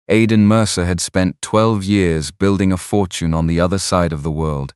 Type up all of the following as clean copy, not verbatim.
Aiden Mercer had spent 12 years building a fortune on the other side of the world.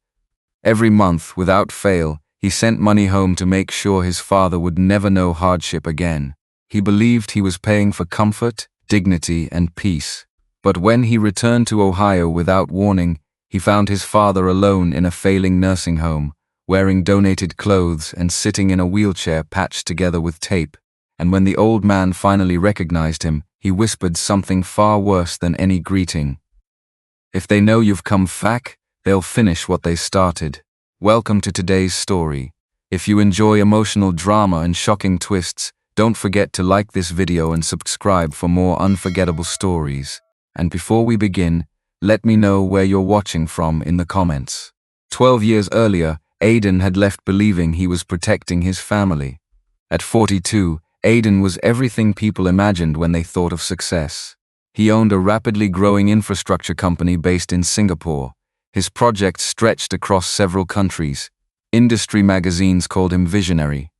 Every month, without fail, he sent money home to make sure his father would never know hardship again. He believed he was paying for comfort, dignity, and peace. But when he returned to Ohio without warning, he found his father alone in a failing nursing home, wearing donated clothes and sitting in a wheelchair patched together with tape. And when the old man finally recognized him, he whispered something far worse than any greeting. "If they know you've come back, they'll finish what they started." Welcome to today's story. If you enjoy emotional drama and shocking twists, don't forget to like this video and subscribe for more unforgettable stories. And before we begin, let me know where you're watching from in the comments. 12 years earlier, Aiden had left believing he was protecting his family. At 42, Aiden was everything people imagined when they thought of success. He owned a rapidly growing infrastructure company based in Singapore. His projects stretched across several countries. Industry magazines called him visionary.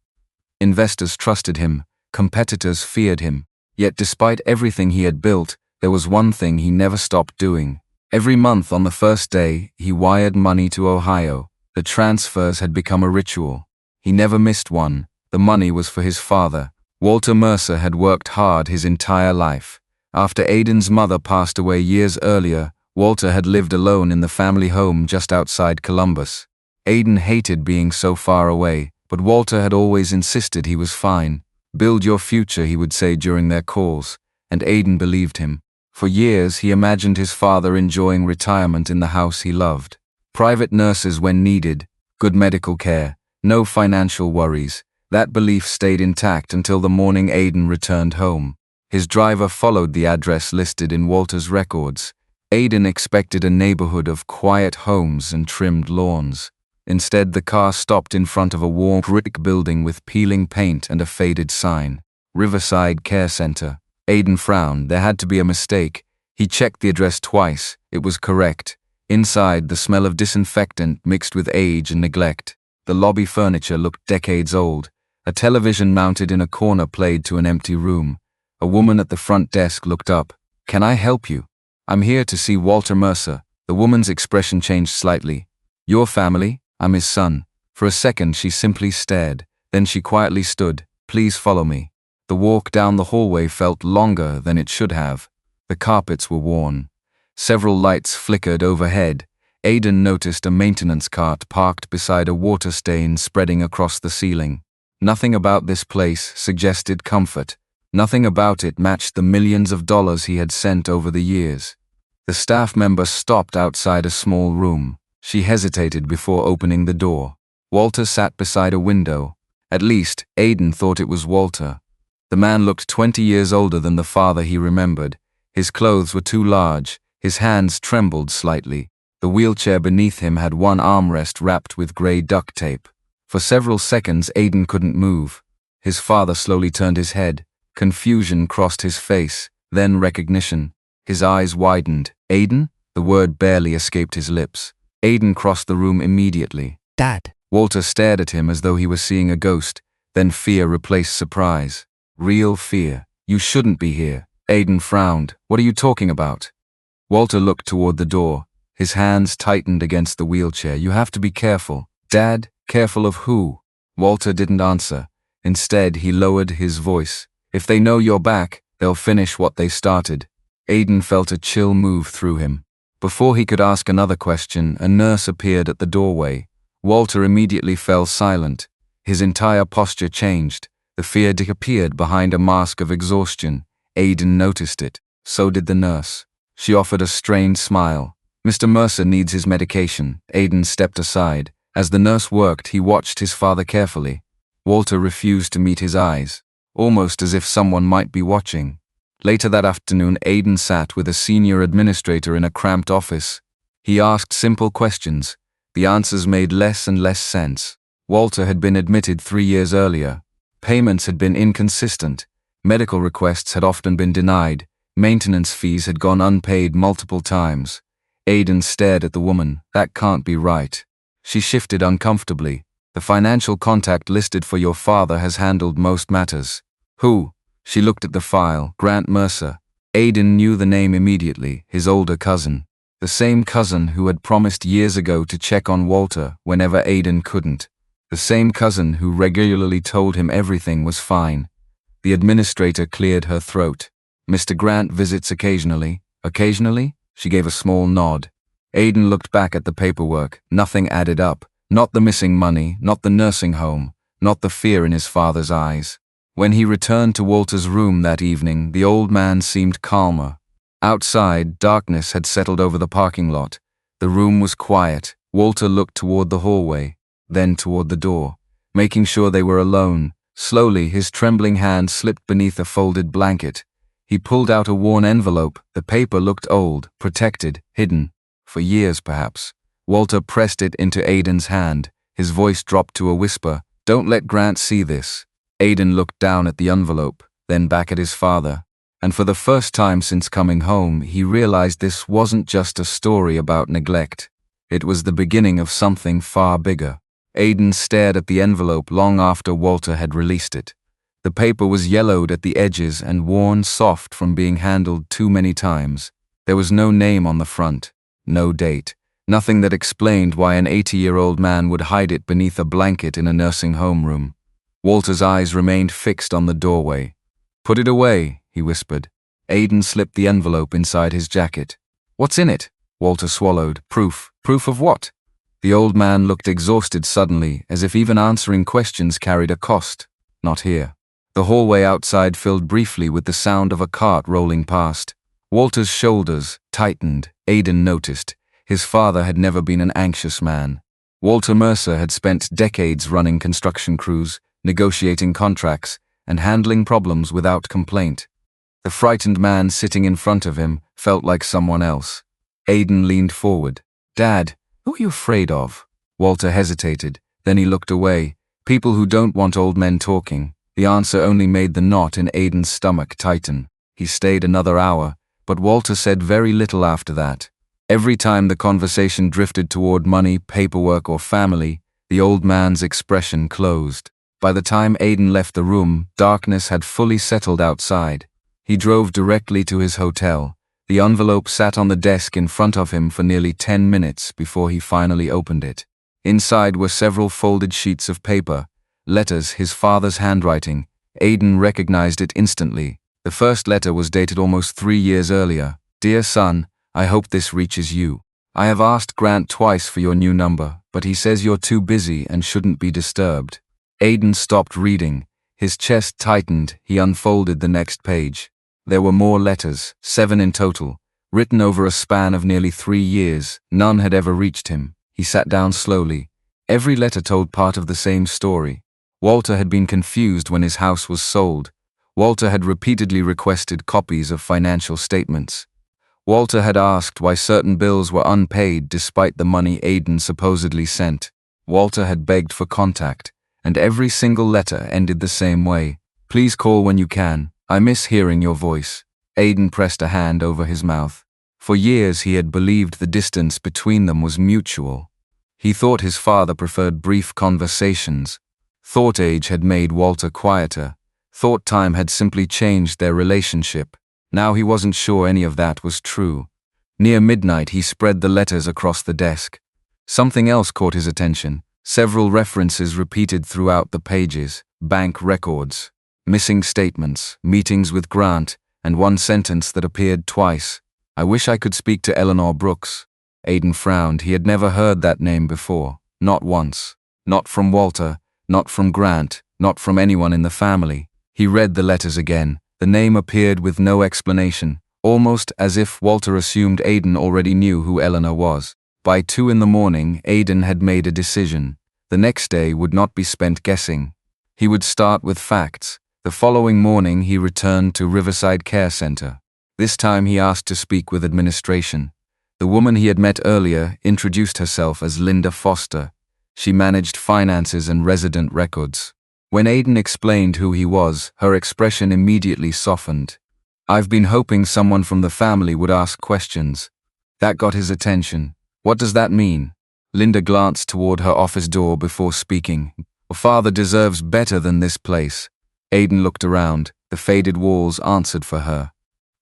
Investors trusted him, competitors feared him. Yet despite everything he had built, there was one thing he never stopped doing. Every month on the first day, he wired money to Ohio. The transfers had become a ritual. He never missed one. The money was for his father. Walter Mercer had worked hard his entire life. After Aiden's mother passed away years earlier, Walter had lived alone in the family home just outside Columbus. Aiden hated being so far away, but Walter had always insisted he was fine. "Build your future," he would say during their calls, and Aiden believed him. For years, he imagined his father enjoying retirement in the house he loved. Private nurses when needed, good medical care, no financial worries. That belief stayed intact until the morning Aiden returned home. His driver followed the address listed in Walter's records. Aiden expected a neighborhood of quiet homes and trimmed lawns. Instead, the car stopped in front of a warm brick building with peeling paint and a faded sign. Riverside Care Center. Aiden frowned. There had to be a mistake. He checked the address twice. It was correct. Inside, the smell of disinfectant mixed with age and neglect. The lobby furniture looked decades old. A television mounted in a corner played to an empty room. A woman at the front desk looked up. "Can I help you?" "I'm here to see Walter Mercer." The woman's expression changed slightly. "Your family? I'm his son." For a second she simply stared. Then she quietly stood. "Please follow me." The walk down the hallway felt longer than it should have. The carpets were worn. Several lights flickered overhead. Aiden noticed a maintenance cart parked beside a water stain spreading across the ceiling. Nothing about this place suggested comfort. Nothing about it matched the millions of dollars he had sent over the years. The staff member stopped outside a small room. She hesitated before opening the door. Walter sat beside a window. At least, Aiden thought it was Walter. The man looked 20 years older than the father he remembered. His clothes were too large. His hands trembled slightly. The wheelchair beneath him had one armrest wrapped with gray duct tape. For several seconds, Aiden couldn't move. His father slowly turned his head. Confusion crossed his face, then recognition. His eyes widened. "Aiden?" The word barely escaped his lips. Aiden crossed the room immediately. "Dad." Walter stared at him as though he was seeing a ghost. Then fear replaced surprise. Real fear. "You shouldn't be here." Aiden frowned. "What are you talking about?" Walter looked toward the door. His hands tightened against the wheelchair. "You have to be careful." "Dad? Careful of who?" Walter didn't answer. Instead, he lowered his voice. "If they know you're back, they'll finish what they started." Aiden felt a chill move through him. Before he could ask another question, a nurse appeared at the doorway. Walter immediately fell silent. His entire posture changed. The fear disappeared behind a mask of exhaustion. Aiden noticed it. So did the nurse. She offered a strained smile. "Mr. Mercer needs his medication." Aiden stepped aside. As the nurse worked, he watched his father carefully. Walter refused to meet his eyes, almost as if someone might be watching. Later that afternoon, Aiden sat with a senior administrator in a cramped office. He asked simple questions. The answers made less and less sense. Walter had been admitted 3 years earlier. Payments had been inconsistent. Medical requests had often been denied. Maintenance fees had gone unpaid multiple times. Aiden stared at the woman. "That can't be right." She shifted uncomfortably. "The financial contact listed for your father has handled most matters." "Who?" She looked at the file. "Grant Mercer." Aiden knew the name immediately, his older cousin. The same cousin who had promised years ago to check on Walter whenever Aiden couldn't. The same cousin who regularly told him everything was fine. The administrator cleared her throat. Mr. Grant visits occasionally. Occasionally? She gave a small nod. Aiden looked back at the paperwork. Nothing added up. Not the missing money, not the nursing home, not the fear in his father's eyes. When he returned to Walter's room that evening, the old man seemed calmer. Outside, darkness had settled over the parking lot. The room was quiet. Walter looked toward the hallway, then toward the door, making sure they were alone. Slowly, his trembling hand slipped beneath a folded blanket. He pulled out a worn envelope. The paper looked old, protected, hidden. For years, perhaps. Walter pressed it into Aiden's hand. His voice dropped to a whisper. "Don't let Grant see this." Aiden looked down at the envelope, then back at his father. And for the first time since coming home, he realized this wasn't just a story about neglect. It was the beginning of something far bigger. Aiden stared at the envelope long after Walter had released it. The paper was yellowed at the edges and worn soft from being handled too many times. There was no name on the front, no date, nothing that explained why an 80-year-old man would hide it beneath a blanket in a nursing home room. Walter's eyes remained fixed on the doorway. "Put it away," he whispered. Aiden slipped the envelope inside his jacket. "What's in it?" Walter swallowed. "Proof. Proof of what?" The old man looked exhausted suddenly, as if even answering questions carried a cost. Not here. The hallway outside filled briefly with the sound of a cart rolling past. Walter's shoulders tightened. Aiden noticed. His father had never been an anxious man. Walter Mercer had spent decades running construction crews, negotiating contracts, and handling problems without complaint. The frightened man sitting in front of him felt like someone else. Aiden leaned forward. "Dad, who are you afraid of?" Walter hesitated. Then he looked away. People who don't want old men talking. The answer only made the knot in Aiden's stomach tighten. He stayed another hour, but Walter said very little after that. Every time the conversation drifted toward money, paperwork, or family, the old man's expression closed. By the time Aiden left the room, darkness had fully settled outside. He drove directly to his hotel. The envelope sat on the desk in front of him for nearly 10 minutes before he finally opened it. Inside were several folded sheets of paper, letters, his father's handwriting. Aiden recognized it instantly. The first letter was dated almost 3 years earlier. "Dear son, I hope this reaches you. I have asked Grant twice for your new number, but he says you're too busy and shouldn't be disturbed." Aiden stopped reading. His chest tightened. He unfolded the next page. There were more letters, 7 in total, written over a span of nearly 3 years. None had ever reached him. He sat down slowly. Every letter told part of the same story. Walter had been confused when his house was sold. Walter had repeatedly requested copies of financial statements. Walter had asked why certain bills were unpaid despite the money Aiden supposedly sent. Walter had begged for contact, and every single letter ended the same way. "Please call when you can. I miss hearing your voice." Aiden pressed a hand over his mouth. For years he had believed the distance between them was mutual. He thought his father preferred brief conversations. Thought age had made Walter quieter. Thought time had simply changed their relationship. Now he wasn't sure any of that was true. Near midnight he spread the letters across the desk. Something else caught his attention. Several references repeated throughout the pages. Bank records, missing statements, meetings with Grant, and one sentence that appeared twice. "I wish I could speak to Eleanor Brooks." Aiden frowned. He had never heard that name before. Not once. Not from Walter, not from Grant, not from anyone in the family. He read the letters again. The name appeared with no explanation, almost as if Walter assumed Aiden already knew who Eleanor was. By 2 in the morning, Aiden had made a decision. The next day would not be spent guessing. He would start with facts. The following morning he returned to Riverside Care Center. This time he asked to speak with administration. The woman he had met earlier introduced herself as Linda Foster. She managed finances and resident records. When Aiden explained who he was, her expression immediately softened. "I've been hoping someone from the family would ask questions." That got his attention. "What does that mean?" Linda glanced toward her office door before speaking. "Your father deserves better than this place." Aiden looked around. The faded walls answered for her.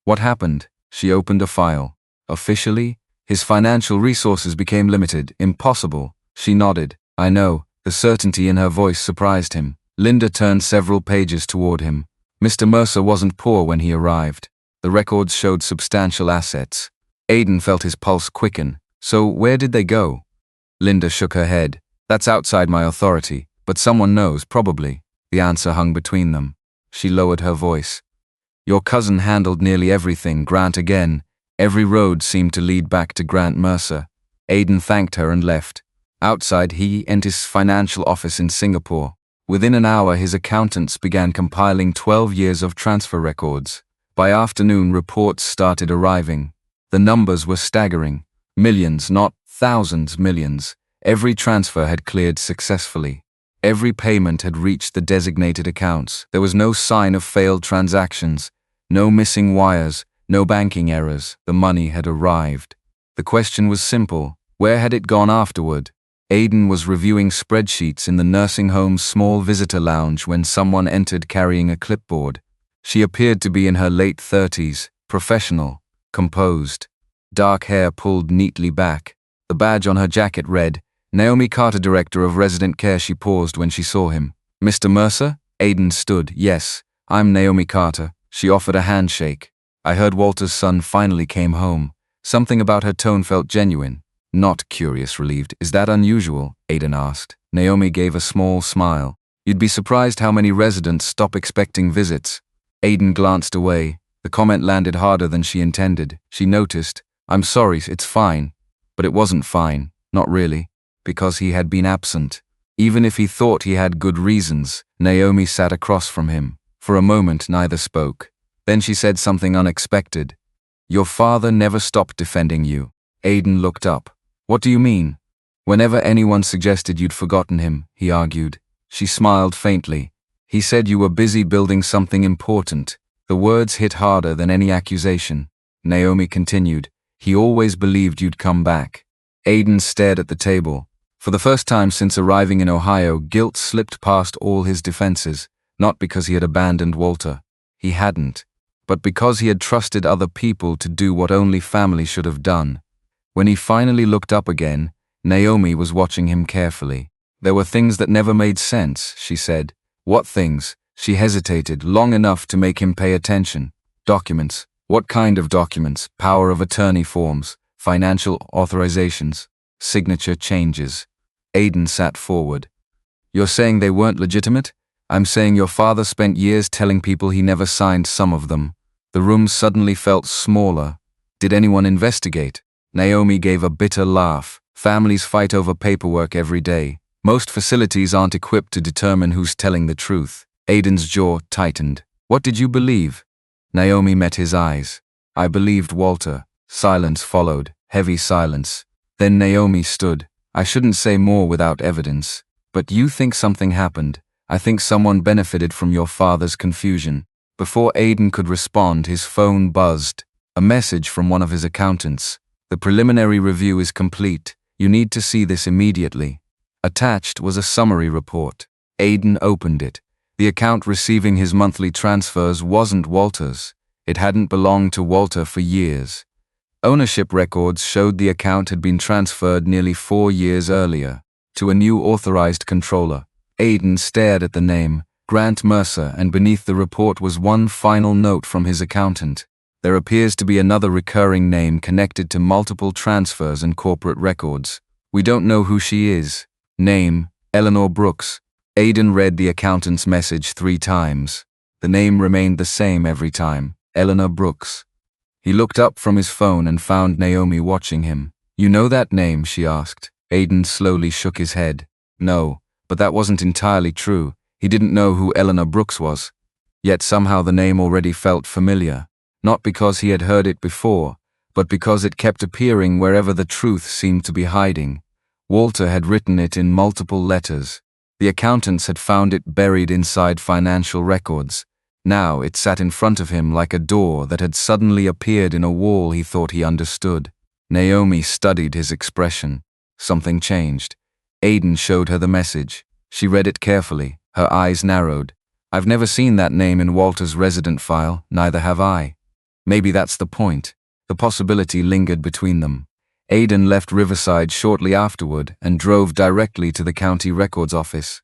What happened? She opened a file. Officially, his financial resources became limited, impossible. She nodded. I know. The certainty in her voice surprised him. Linda turned several pages toward him. Mr. Mercer wasn't poor when he arrived. The records showed substantial assets. Aiden felt his pulse quicken. So where did they go? Linda shook her head. That's outside my authority, but someone knows, probably. The answer hung between them. She lowered her voice. Your cousin handled nearly everything, Grant again. Every road seemed to lead back to Grant Mercer. Aiden thanked her and left. Outside, he entered his financial office in Singapore. Within an hour, his accountants began compiling 12 years of transfer records. By afternoon, reports started arriving. The numbers were staggering. Millions, not thousands, millions. Every transfer had cleared successfully. Every payment had reached the designated accounts. There was no sign of failed transactions, no missing wires, no banking errors. The money had arrived. The question was simple. Where had it gone afterward? Aiden was reviewing spreadsheets in the nursing home's small visitor lounge when someone entered carrying a clipboard. She appeared to be in her late 30s, professional, composed. Dark hair pulled neatly back. The badge on her jacket read, Naomi Carter, Director of Resident Care. She paused when she saw him. Mr. Mercer? Aiden stood. Yes, I'm Naomi Carter. She offered a handshake. I heard Walter's son finally came home. Something about her tone felt genuine. Not curious, relieved. Is that unusual? Aiden asked. Naomi gave a small smile. You'd be surprised how many residents stop expecting visits. Aiden glanced away. The comment landed harder than she intended. She noticed. I'm sorry, it's fine. But it wasn't fine. Not really. Because he had been absent. Even if he thought he had good reasons, Naomi sat across from him. For a moment, neither spoke. Then she said something unexpected. Your father never stopped defending you. Aiden looked up. What do you mean? Whenever anyone suggested you'd forgotten him, he argued. She smiled faintly. He said you were busy building something important. The words hit harder than any accusation. Naomi continued. He always believed you'd come back. Aiden stared at the table. For the first time since arriving in Ohio, guilt slipped past all his defenses, not because he had abandoned Walter. He hadn't. But because he had trusted other people to do what only family should have done. When he finally looked up again, Naomi was watching him carefully. There were things that never made sense, she said. What things? She hesitated long enough to make him pay attention. Documents. What kind of documents? Power of attorney forms, financial authorizations, signature changes. Aiden sat forward. You're saying they weren't legitimate? I'm saying your father spent years telling people he never signed some of them. The room suddenly felt smaller. Did anyone investigate? Naomi gave a bitter laugh. Families fight over paperwork every day. Most facilities aren't equipped to determine who's telling the truth. Aiden's jaw tightened. What did you believe? Naomi met his eyes. I believed Walter. Silence followed, heavy silence. Then Naomi stood. I shouldn't say more without evidence. But you think something happened. I think someone benefited from your father's confusion. Before Aiden could respond, his phone buzzed. A message from one of his accountants. The preliminary review is complete. You need to see this immediately. Attached was a summary report. Aiden opened it. The account receiving his monthly transfers wasn't Walter's. It hadn't belonged to Walter for years. Ownership records showed the account had been transferred nearly 4 years earlier, to a new authorized controller. Aiden stared at the name, Grant Mercer, and beneath the report was one final note from his accountant. There appears to be another recurring name connected to multiple transfers and corporate records. We don't know who she is. Name, Eleanor Brooks. Aiden read the accountant's message 3 times. The name remained the same every time, Eleanor Brooks. He looked up from his phone and found Naomi watching him. You know that name? She asked. Aiden slowly shook his head. No, but that wasn't entirely true. He didn't know who Eleanor Brooks was. Yet somehow the name already felt familiar. Not because he had heard it before, but because it kept appearing wherever the truth seemed to be hiding. Walter had written it in multiple letters. The accountants had found it buried inside financial records. Now it sat in front of him like a door that had suddenly appeared in a wall he thought he understood. Naomi studied his expression. Something changed. Aiden showed her the message. She read it carefully. Her eyes narrowed. I've never seen that name in Walter's resident file, neither have I. Maybe that's the point. The possibility lingered between them. Aiden left Riverside shortly afterward and drove directly to the county records office.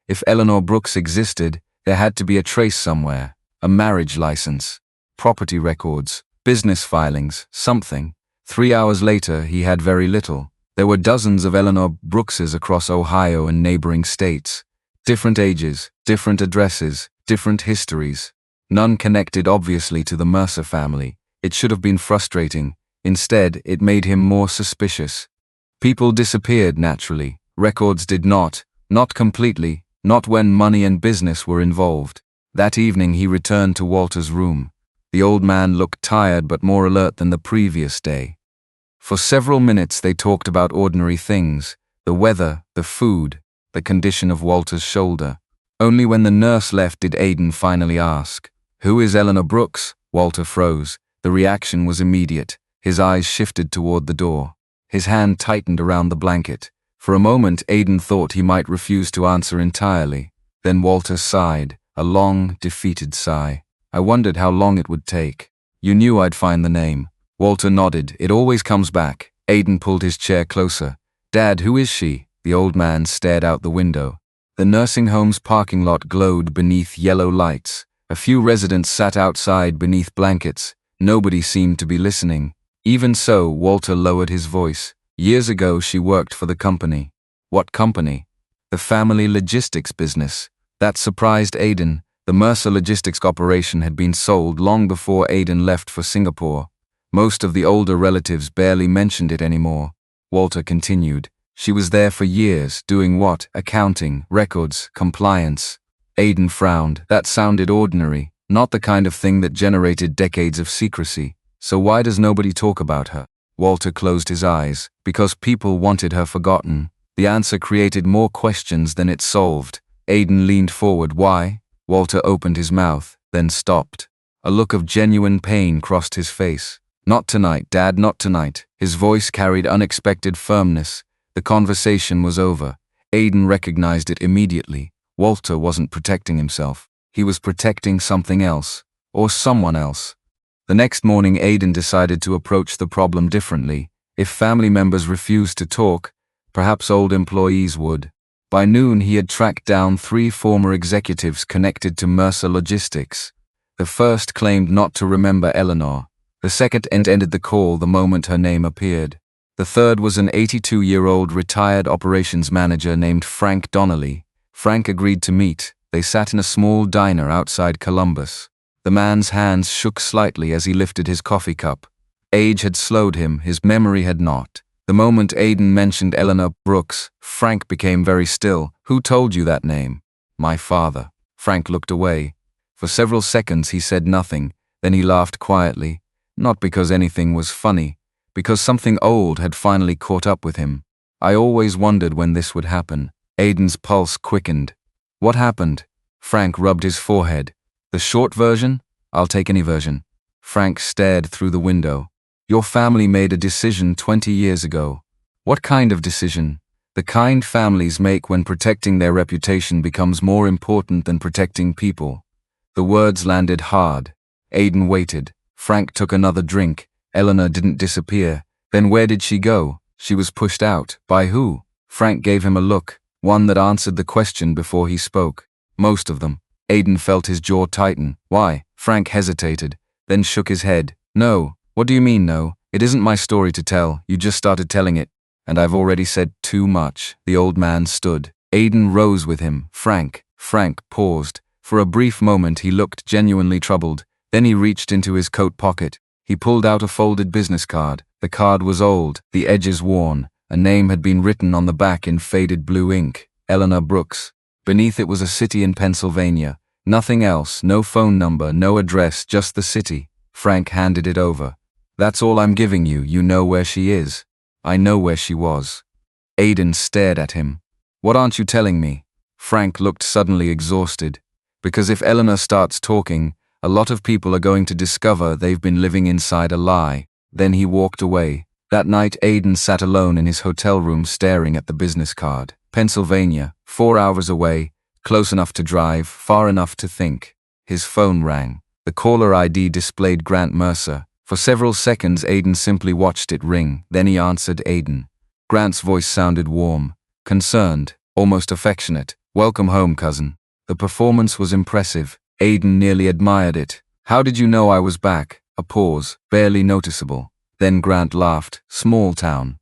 If Eleanor Brooks existed, there had to be a trace somewhere. A marriage license, property records, business filings, something. 3 hours later, he had very little. There were dozens of Eleanor Brookses across Ohio and neighboring states. Different ages, different addresses, different histories. None connected obviously to the Mercer family. It should have been frustrating. Instead, it made him more suspicious. People disappeared naturally. Records did not completely, not when money and business were involved. That evening he returned to Walter's room. The old man looked tired but more alert than the previous day. For several minutes they talked about ordinary things, the weather, the food, the condition of Walter's shoulder. Only when the nurse left did Aiden finally ask, "Who is Eleanor Brooks?" Walter froze. The reaction was immediate. His eyes shifted toward the door. His hand tightened around the blanket. For a moment Aiden thought he might refuse to answer entirely. Then Walter sighed, a long, defeated sigh. "I wondered how long it would take. You knew I'd find the name." Walter nodded. "It always comes back." Aiden pulled his chair closer. "Dad, who is she?" The old man stared out the window. The nursing home's parking lot glowed beneath yellow lights. A few residents sat outside beneath blankets. Nobody seemed to be listening. Even so, Walter lowered his voice. "Years ago, she worked for the company." "What company?" "The family logistics business." That surprised Aiden. The Mercer Logistics operation had been sold long before Aiden left for Singapore. Most of the older relatives barely mentioned it anymore. Walter continued. "She was there for years, doing what? Accounting, records, compliance." Aiden frowned. That sounded ordinary, not the kind of thing that generated decades of secrecy. "So why does nobody talk about her?" Walter closed his eyes. "Because people wanted her forgotten." The answer created more questions than it solved. Aiden leaned forward. "Why?" Walter opened his mouth, then stopped. A look of genuine pain crossed his face. "Not tonight, Dad, not tonight." His voice carried unexpected firmness. The conversation was over. Aiden recognized it immediately. Walter wasn't protecting himself. He was protecting something else, or someone else. The next morning, Aiden decided to approach the problem differently. If family members refused to talk, perhaps old employees would. By noon, he had tracked down 3 former executives connected to Mercer Logistics. The first claimed not to remember Eleanor. The second ended the call the moment her name appeared. The third was an 82-year-old retired operations manager named Frank Donnelly. Frank agreed to meet. They sat in a small diner outside Columbus. The man's hands shook slightly as he lifted his coffee cup. Age had slowed him, his memory had not. The moment Aiden mentioned Eleanor Brooks, Frank became very still. "Who told you that name?" "My father." Frank looked away. For several seconds he said nothing, then he laughed quietly. Not because anything was funny, because something old had finally caught up with him. "I always wondered when this would happen." Aiden's pulse quickened. "What happened?" Frank rubbed his forehead. "The short version? I'll take any version." Frank stared through the window. "Your family made a decision 20 years ago." "What kind of decision?" "The kind families make when protecting their reputation becomes more important than protecting people." The words landed hard. Aiden waited. Frank took another drink. Eleanor didn't disappear. Then where did she go? She was pushed out. By who? Frank gave him a look, one that answered the question before he spoke. "Most of them." Aiden felt his jaw tighten. "Why?" Frank hesitated, then shook his head. "No." "What do you mean, no? It isn't my story to tell. You just started telling it. And I've already said too much." The old man stood. Aiden rose with him. Frank paused. For a brief moment he looked genuinely troubled. Then he reached into his coat pocket. He pulled out a folded business card. The card was old, the edges worn. A name had been written on the back in faded blue ink. Eleanor Brooks. Beneath it was a city in Pennsylvania. Nothing else, no phone number, no address, just the city. Frank handed it over. "That's all I'm giving you. You know where she is." "I know where she was." Aiden stared at him. "What aren't you telling me?" Frank looked suddenly exhausted. "Because if Eleanor starts talking, a lot of people are going to discover they've been living inside a lie." Then he walked away. That night, Aiden sat alone in his hotel room staring at the business card. Pennsylvania, 4 hours away, close enough to drive, far enough to think. His phone rang. The caller ID displayed Grant Mercer. For several seconds, Aiden simply watched it ring. Then he answered. Aiden. Grant's voice sounded warm, concerned, almost affectionate. "Welcome home, cousin." The performance was impressive. Aiden nearly admired it. "How did you know I was back?" A pause, barely noticeable. Then Grant laughed. "Small town."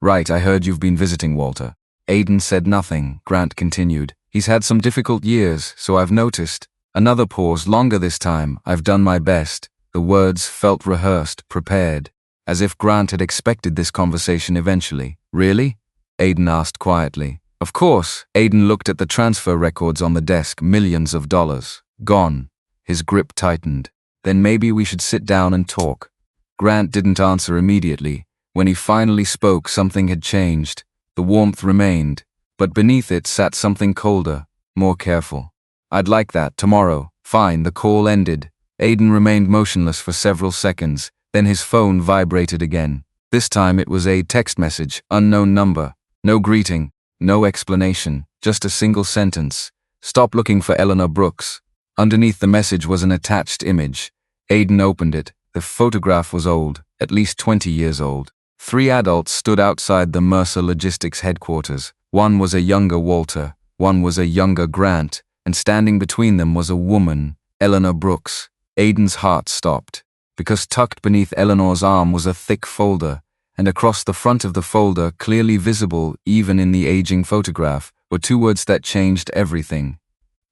"Right, I heard you've been visiting Walter." Aiden said nothing. Grant continued. "He's had some difficult years, so I've noticed." Another pause, longer this time. "I've done my best." The words felt rehearsed, prepared, as if Grant had expected this conversation eventually. "Really?" Aiden asked quietly. "Of course." Aiden looked at the transfer records on the desk. Millions of dollars. Gone. His grip tightened. "Then maybe we should sit down and talk." Grant didn't answer immediately. When he finally spoke, something had changed. The warmth remained, but beneath it sat something colder, more careful. "I'd like that, tomorrow." "Fine." The call ended. Aiden remained motionless for several seconds, then his phone vibrated again. This time it was a text message, unknown number. No greeting, no explanation, just a single sentence. "Stop looking for Eleanor Brooks." Underneath the message was an attached image. Aiden opened it. The photograph was old, at least 20 years old. 3 adults stood outside the Mercer Logistics headquarters. One was a younger Walter, one was a younger Grant, and standing between them was a woman, Eleanor Brooks. Aiden's heart stopped, because tucked beneath Eleanor's arm was a thick folder, and across the front of the folder, clearly visible even in the aging photograph, were 2 words that changed everything.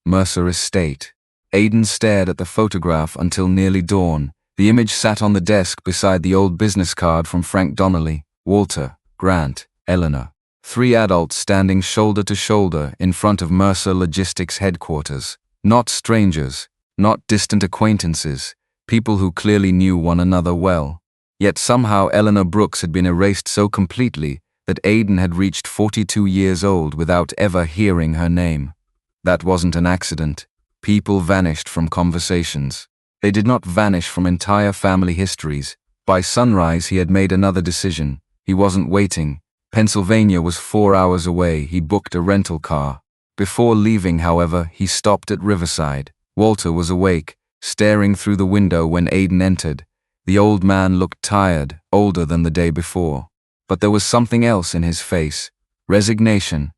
Mercer Estate. Aiden stared at the photograph until nearly dawn. The image sat on the desk beside the old business card from Frank Donnelly. Walter, Grant, Eleanor. 3 adults standing shoulder to shoulder in front of Mercer Logistics headquarters. Not strangers, not distant acquaintances, people who clearly knew one another well. Yet somehow Eleanor Brooks had been erased so completely that Aiden had reached 42 years old without ever hearing her name. That wasn't an accident. People vanished from conversations. They did not vanish from entire family histories. By sunrise, he had made another decision. He wasn't waiting. Pennsylvania was 4 hours away. He booked a rental car. Before leaving, however, he stopped at Riverside. Walter was awake, staring through the window when Aiden entered. The old man looked tired, older than the day before. But there was something else in his face. Resignation.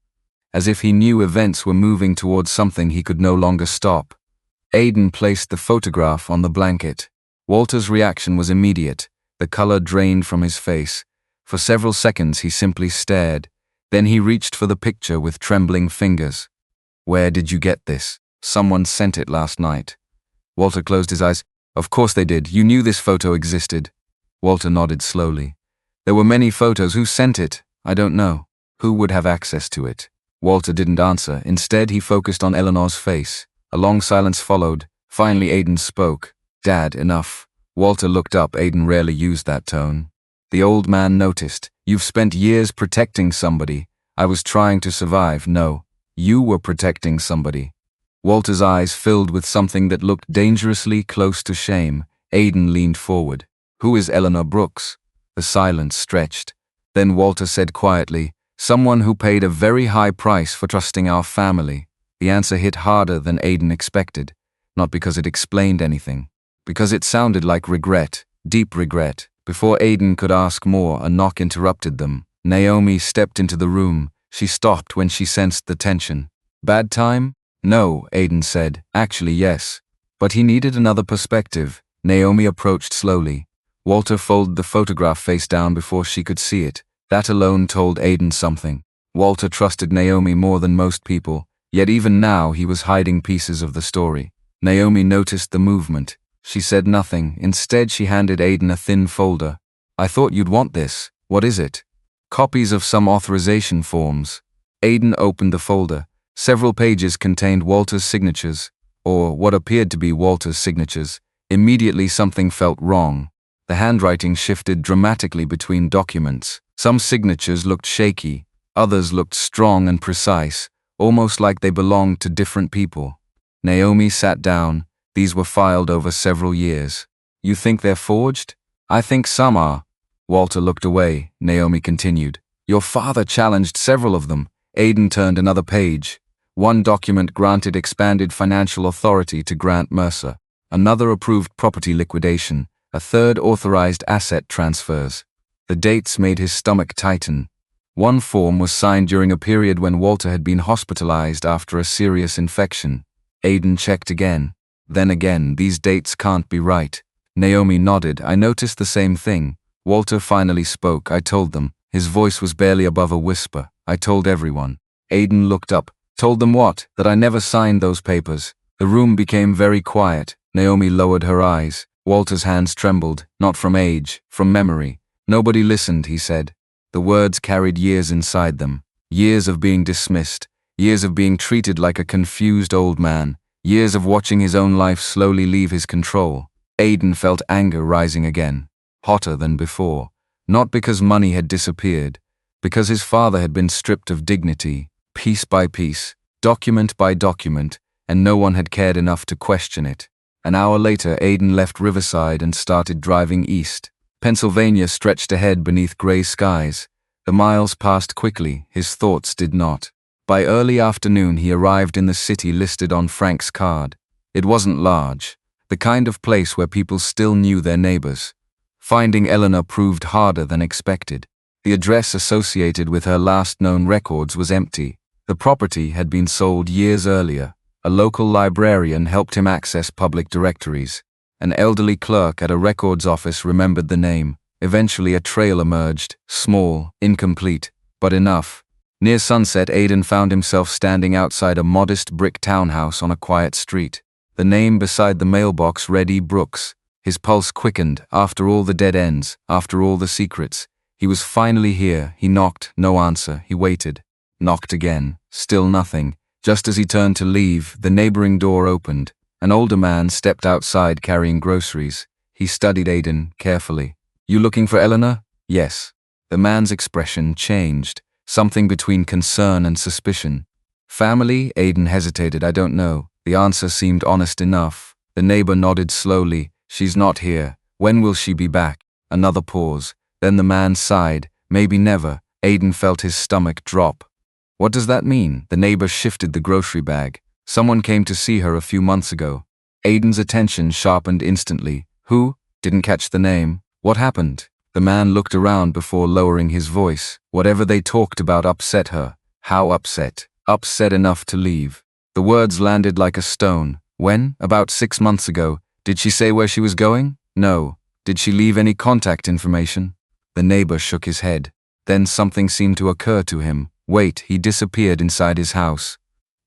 As if he knew events were moving towards something he could no longer stop. Aiden placed the photograph on the blanket. Walter's reaction was immediate. The color drained from his face. For several seconds he simply stared. Then he reached for the picture with trembling fingers. "Where did you get this?" "Someone sent it last night." Walter closed his eyes. "Of course they did. You knew this photo existed." Walter nodded slowly. "There were many photos. Who sent it?" "I don't know." "Who would have access to it?" Walter didn't answer. Instead, he focused on Eleanor's face. A long silence followed. Finally, Aiden spoke. "Dad, enough." Walter looked up. Aiden rarely used that tone. The old man noticed. "You've spent years protecting somebody." "I was trying to survive." "No, you were protecting somebody." Walter's eyes filled with something that looked dangerously close to shame. Aiden leaned forward. "Who is Eleanor Brooks?" The silence stretched. Then Walter said quietly, "Someone who paid a very high price for trusting our family." The answer hit harder than Aiden expected, not because it explained anything, because it sounded like regret, deep regret. Before Aiden could ask more, a knock interrupted them. Naomi stepped into the room. She stopped when she sensed the tension. "Bad time?" "No," Aiden said. "Actually, yes." But he needed another perspective. Naomi approached slowly. Walter folded the photograph face down before she could see it. That alone told Aiden something. Walter trusted Naomi more than most people, yet even now he was hiding pieces of the story. Naomi noticed the movement. She said nothing. Instead, she handed Aiden a thin folder. "I thought you'd want this. What is it?" "Copies of some authorization forms." Aiden opened the folder. Several pages contained Walter's signatures, or what appeared to be Walter's signatures. Immediately something felt wrong. The handwriting shifted dramatically between documents. Some signatures looked shaky, others looked strong and precise, almost like they belonged to different people. Naomi sat down. These were filed over several years. "You think they're forged?" "I think some are." Walter looked away. Naomi continued. "Your father challenged several of them." Aiden turned another page. One document granted expanded financial authority to Grant Mercer. another approved property liquidation, a third authorized asset transfers. The dates made his stomach tighten. One form was signed during a period when Walter had been hospitalized after a serious infection. Aiden checked again. Then again, these dates can't be right. Naomi nodded. I noticed the same thing. Walter finally spoke. I told them. His voice was barely above a whisper. I told everyone. Aiden looked up. Told them what? That I never signed those papers. The room became very quiet. Naomi lowered her eyes. Walter's hands trembled, not from age, from memory. Nobody listened, he said. The words carried years inside them. Years of being dismissed. Years of being treated like a confused old man. Years of watching his own life slowly leave his control. Aiden felt anger rising again. Hotter than before. Not because money had disappeared. Because his father had been stripped of dignity, piece by piece, document by document, and no one had cared enough to question it. An hour later, Aiden left Riverside and started driving east. Pennsylvania stretched ahead beneath gray skies. The miles passed quickly, his thoughts did not. By early afternoon, he arrived in the city listed on Frank's card. It wasn't large, the kind of place where people still knew their neighbors. Finding Eleanor proved harder than expected. The address associated with her last known records was empty. The property had been sold years earlier. A local librarian helped him access public directories. An elderly clerk at a records office remembered the name. Eventually a trail emerged, small, incomplete, but enough. Near sunset, Aiden found himself standing outside a modest brick townhouse on a quiet street. The name beside the mailbox read E. Brooks. His pulse quickened. After all the dead ends, after all the secrets. He was finally here. He knocked, no answer. He waited. Knocked again. Still nothing. Just as he turned to leave, the neighboring door opened. An older man stepped outside carrying groceries. He studied Aiden carefully. You looking for Eleanor? Yes. The man's expression changed. Something between concern and suspicion. Family? Aiden hesitated. I don't know. The answer seemed honest enough. The neighbor nodded slowly. She's not here. When will she be back? Another pause. Then the man sighed. Maybe never. Aiden felt his stomach drop. What does that mean? The neighbor shifted the grocery bag. Someone came to see her a few months ago. Aiden's attention sharpened instantly. Who? Didn't catch the name. What happened? The man looked around before lowering his voice. Whatever they talked about upset her. How upset? Upset enough to leave. The words landed like a stone. When? About 6 months ago. Did she say where she was going? No. Did she leave any contact information? The neighbor shook his head. Then something seemed to occur to him. Wait, he disappeared inside his house.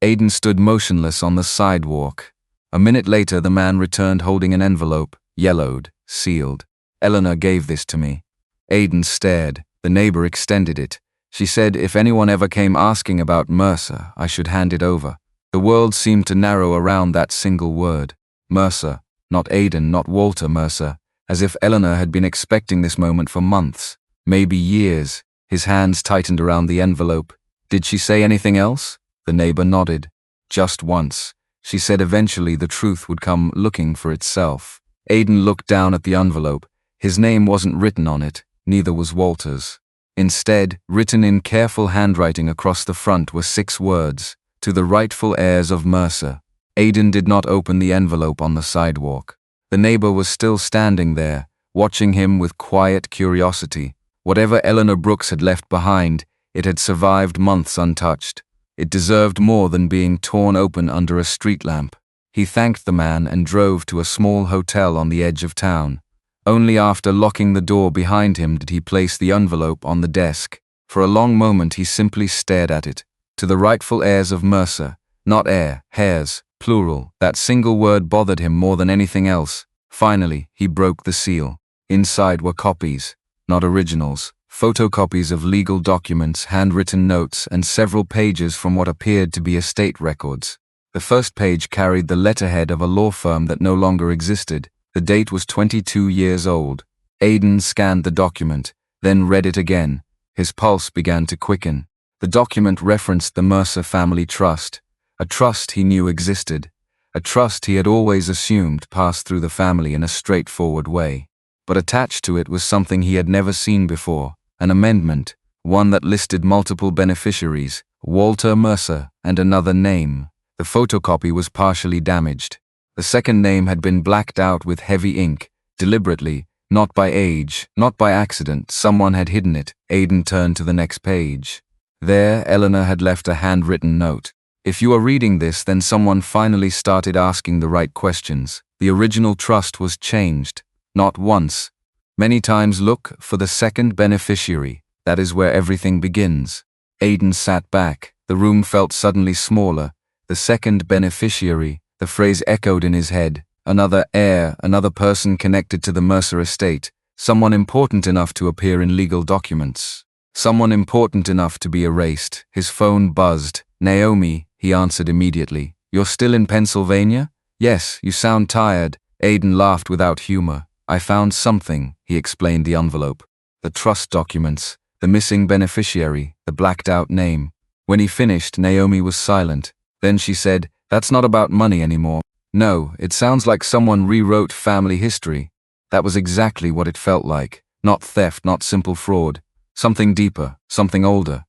Aiden stood motionless on the sidewalk. A minute later, the man returned holding an envelope, yellowed, sealed. Eleanor gave this to me. Aiden stared. The neighbor extended it. She said if anyone ever came asking about Mercer, I should hand it over. The world seemed to narrow around that single word. Mercer. Not Aiden, not Walter Mercer. As if Eleanor had been expecting this moment for months. Maybe years. His hands tightened around the envelope. Did she say anything else? The neighbor nodded. Just once. She said eventually the truth would come looking for itself. Aiden looked down at the envelope. His name wasn't written on it, neither was Walter's. Instead, written in careful handwriting across the front were 6 words, to the rightful heirs of Mercer. Aiden did not open the envelope on the sidewalk. The neighbor was still standing there, watching him with quiet curiosity. Whatever Eleanor Brooks had left behind, it had survived months untouched. It deserved more than being torn open under a street lamp. He thanked the man and drove to a small hotel on the edge of town. Only after locking the door behind him did he place the envelope on the desk. For a long moment he simply stared at it. To the rightful heirs of Mercer. Not heir, heirs, plural. That single word bothered him more than anything else. Finally, he broke the seal. Inside were copies. Not originals, photocopies of legal documents, handwritten notes, and several pages from what appeared to be estate records. The first page carried the letterhead of a law firm that no longer existed. The date was 22 years old. Aiden scanned the document, then read it again. His pulse began to quicken. The document referenced the Mercer family trust, a trust he knew existed, a trust he had always assumed passed through the family in a straightforward way. But attached to it was something he had never seen before, an amendment, one that listed multiple beneficiaries, Walter Mercer, and another name. The photocopy was partially damaged. The second name had been blacked out with heavy ink, deliberately, not by age, not by accident. Someone had hidden it. Aiden turned to the next page. There, Eleanor had left a handwritten note. If you are reading this, then someone finally started asking the right questions. The original trust was changed. Not once. Many times. Look for the second beneficiary. That is where everything begins. Aiden sat back. The room felt suddenly smaller. The second beneficiary. The phrase echoed in his head. Another heir, another person connected to the Mercer estate. Someone important enough to appear in legal documents. Someone important enough to be erased. His phone buzzed. Naomi, he answered immediately. You're still in Pennsylvania? Yes, you sound tired. Aiden laughed without humor. I found something, he explained the envelope. The trust documents, the missing beneficiary, the blacked out name. When he finished, Naomi was silent. Then she said, That's not about money anymore. No, it sounds like someone rewrote family history. That was exactly what it felt like. Not theft, not simple fraud. Something deeper, something older.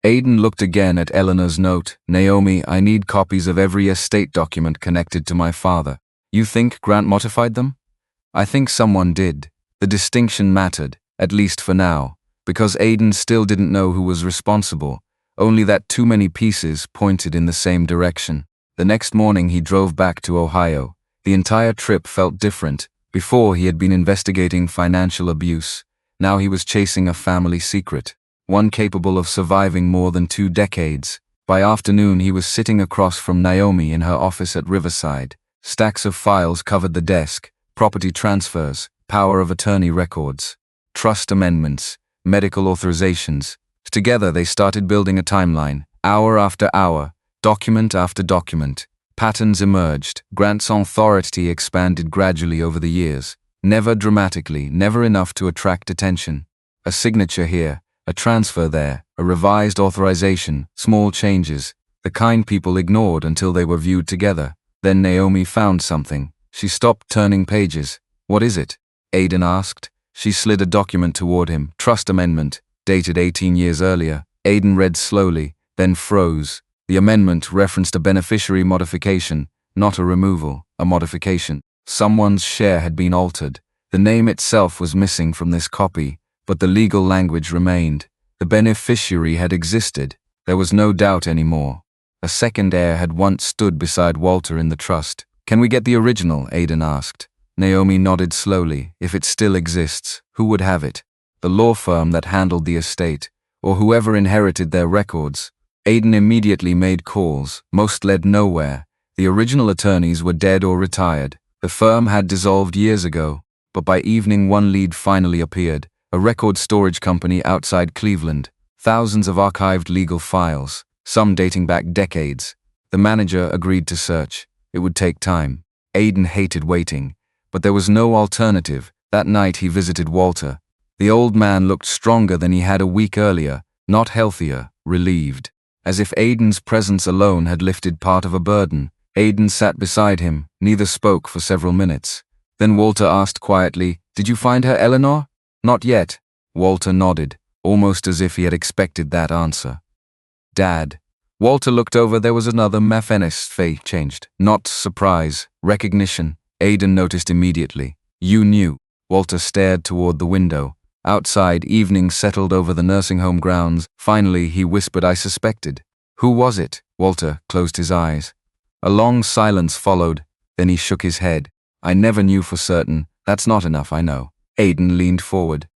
Aiden looked again at Eleanor's note. Naomi, I need copies of every estate document connected to my father. You think Grant modified them? I think someone did. The distinction mattered, at least for now, because Aiden still didn't know who was responsible, only that too many pieces pointed in the same direction. The next morning he drove back to Ohio. The entire trip felt different. Before he had been investigating financial abuse. Now he was chasing a family secret, one capable of surviving more than 2 decades. By afternoon he was sitting across from Naomi in her office at Riverside. Stacks of files covered the desk, property transfers, power of attorney records, trust amendments, medical authorizations. Together they started building a timeline, hour after hour, document after document. Patterns emerged. Grant's authority expanded gradually over the years. Never dramatically, never enough to attract attention. A signature here, a transfer there, a revised authorization, small changes, the kind people ignored until they were viewed together. Then Naomi found something. She stopped turning pages. What is it? Aiden asked. She slid a document toward him. Trust amendment, dated 18 years earlier. Aiden read slowly, then froze. The amendment referenced a beneficiary modification, not a removal, a modification. Someone's share had been altered. The name itself was missing from this copy, but the legal language remained. The beneficiary had existed. There was no doubt anymore. A second heir had once stood beside Walter in the trust. Can we get the original? Aiden asked. Naomi nodded slowly. If it still exists, who would have it? The law firm that handled the estate, or whoever inherited their records. Aiden immediately made calls. Most led nowhere. The original attorneys were dead or retired. The firm had dissolved years ago, but by evening one lead finally appeared, a record storage company outside Cleveland. Thousands of archived legal files, some dating back decades. The manager agreed to search. It would take time. Aiden hated waiting, but there was no alternative. That night he visited Walter. The old man looked stronger than he had a week earlier, not healthier, relieved. As if Aiden's presence alone had lifted part of a burden. Aiden sat beside him. Neither spoke for several minutes. Then Walter asked quietly, Did you find her, Eleanor? Not yet. Walter nodded, almost as if he had expected that answer. Dad. Walter looked over. There was another Mafenis face changed. Not surprise, recognition. Aiden noticed immediately. You knew. Walter stared toward the window. Outside, evening settled over the nursing home grounds. Finally, he whispered, I suspected. Who was it? Walter closed his eyes. A long silence followed. Then he shook his head. I never knew for certain. That's not enough, I know. Aiden leaned forward.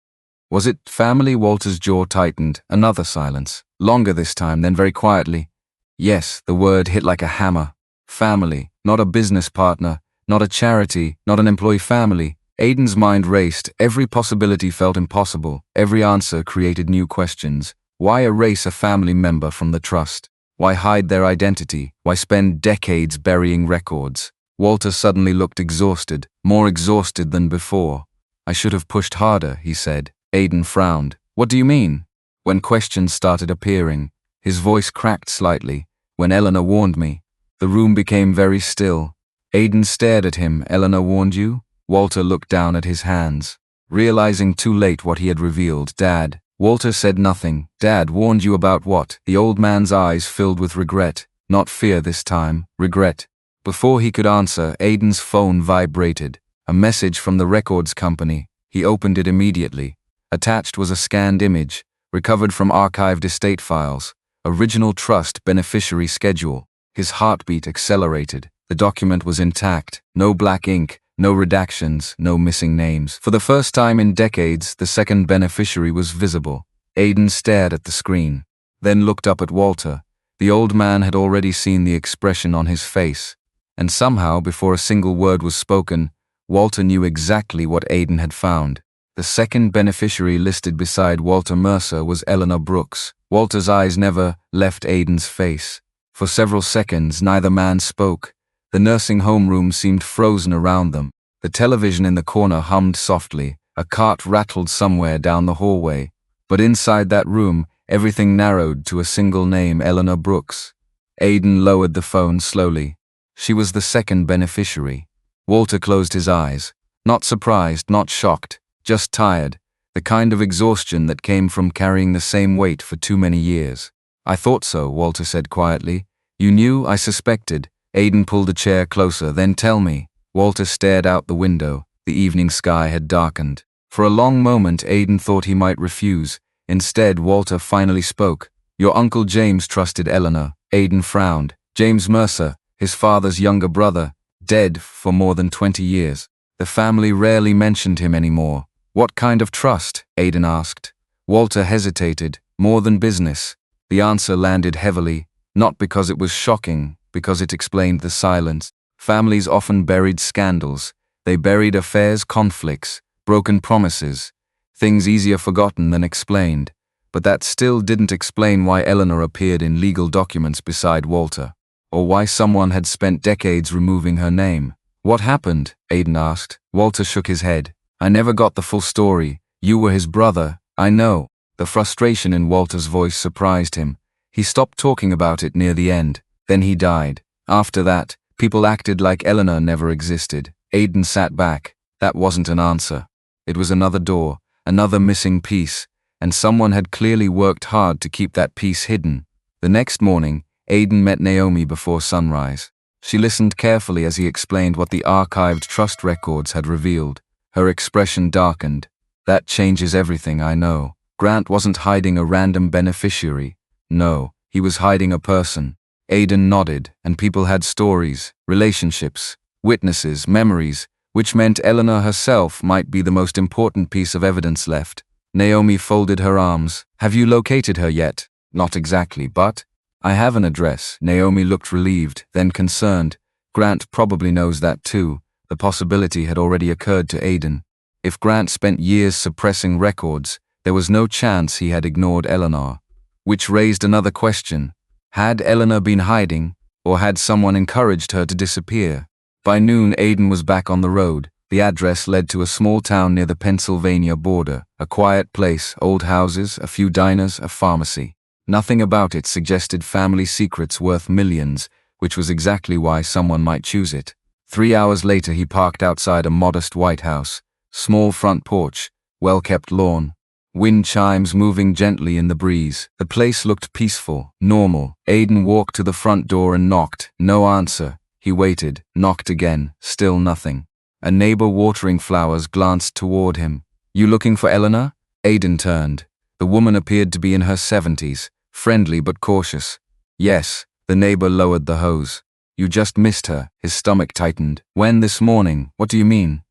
Was it family? Walter's jaw tightened. Another silence. Longer this time, then very quietly. Yes, the word hit like a hammer. Family. Not a business partner. Not a charity. Not an employee family. Aiden's mind raced. Every possibility felt impossible. Every answer created new questions. Why erase a family member from the trust? Why hide their identity? Why spend decades burying records? Walter suddenly looked exhausted, more exhausted than before. I should have pushed harder, he said. Aiden frowned. What do you mean? When questions started appearing, his voice cracked slightly. When Eleanor warned me. The room became very still. Aiden stared at him. Eleanor warned you? Walter looked down at his hands, realizing too late what he had revealed. Dad. Walter said nothing. Dad warned you about what? The old man's eyes filled with regret. Not fear this time, regret. Before he could answer, Aiden's phone vibrated. A message from the records company. He opened it immediately. Attached was a scanned image, recovered from archived estate files. Original trust beneficiary schedule. His heartbeat accelerated. The document was intact. No black ink, no redactions, no missing names. For the first time in decades, the second beneficiary was visible. Aiden stared at the screen, then looked up at Walter. The old man had already seen the expression on his face, and somehow, before a single word was spoken, Walter knew exactly what Aiden had found. The second beneficiary listed beside Walter Mercer was Eleanor Brooks. Walter's eyes never left Aiden's face. For several seconds, neither man spoke. The nursing home room seemed frozen around them. The television in the corner hummed softly. A cart rattled somewhere down the hallway. But inside that room, everything narrowed to a single name, Eleanor Brooks. Aiden lowered the phone slowly. She was the second beneficiary. Walter closed his eyes. Not surprised, not shocked, just tired. The kind of exhaustion that came from carrying the same weight for too many years. "I thought so," Walter said quietly. "You knew, I suspected." Aiden pulled a chair closer. "Then tell me." Walter stared out the window. The evening sky had darkened. For a long moment, Aiden thought he might refuse. Instead, Walter finally spoke. "Your Uncle James trusted Eleanor." Aiden frowned. "James Mercer, his father's younger brother, dead for more than 20 years. The family rarely mentioned him anymore." "What kind of trust?" Aiden asked. Walter hesitated. "More than business." The answer landed heavily, not because it was shocking, because it explained the silence. Families often buried scandals. They buried affairs, conflicts, broken promises, things easier forgotten than explained. But that still didn't explain why Eleanor appeared in legal documents beside Walter, or why someone had spent decades removing her name. "What happened?" Aiden asked. Walter shook his head. "I never got the full story. You were his brother." "I know." The frustration in Walter's voice surprised him. He stopped talking about it near the end. Then he died. After that, people acted like Eleanor never existed. Aiden sat back. That wasn't an answer. It was another door, another missing piece, and someone had clearly worked hard to keep that piece hidden. The next morning, Aiden met Naomi before sunrise. She listened carefully as he explained what the archived trust records had revealed. Her expression darkened. "That changes everything, I know." Grant wasn't hiding a random beneficiary. No, he was hiding a person. Aiden nodded, and people had stories, relationships, witnesses, memories, which meant Eleanor herself might be the most important piece of evidence left. Naomi folded her arms. "Have you located her yet?" "Not exactly, but I have an address." Naomi looked relieved, then concerned. Grant probably knows that too. The possibility had already occurred to Aiden. If Grant spent years suppressing records, there was no chance he had ignored Eleanor. Which raised another question. Had Eleanor been hiding, or had someone encouraged her to disappear? By noon, Aiden was back on the road. The address led to a small town near the Pennsylvania border. A quiet place, old houses, a few diners, a pharmacy. Nothing about it suggested family secrets worth millions, which was exactly why someone might choose it. 3 hours later, he parked outside a modest white house. Small front porch, well-kept lawn. Wind chimes moving gently in the breeze. The place looked peaceful, normal. Aiden walked to the front door and knocked. No answer. He waited, knocked again, still nothing. A neighbor watering flowers glanced toward him. "You looking for Eleanor?" Aiden turned. The woman appeared to be in her 70s, friendly but cautious. "Yes." The neighbor lowered the hose. "You just missed her." His stomach tightened. "When? This morning? What do you mean?"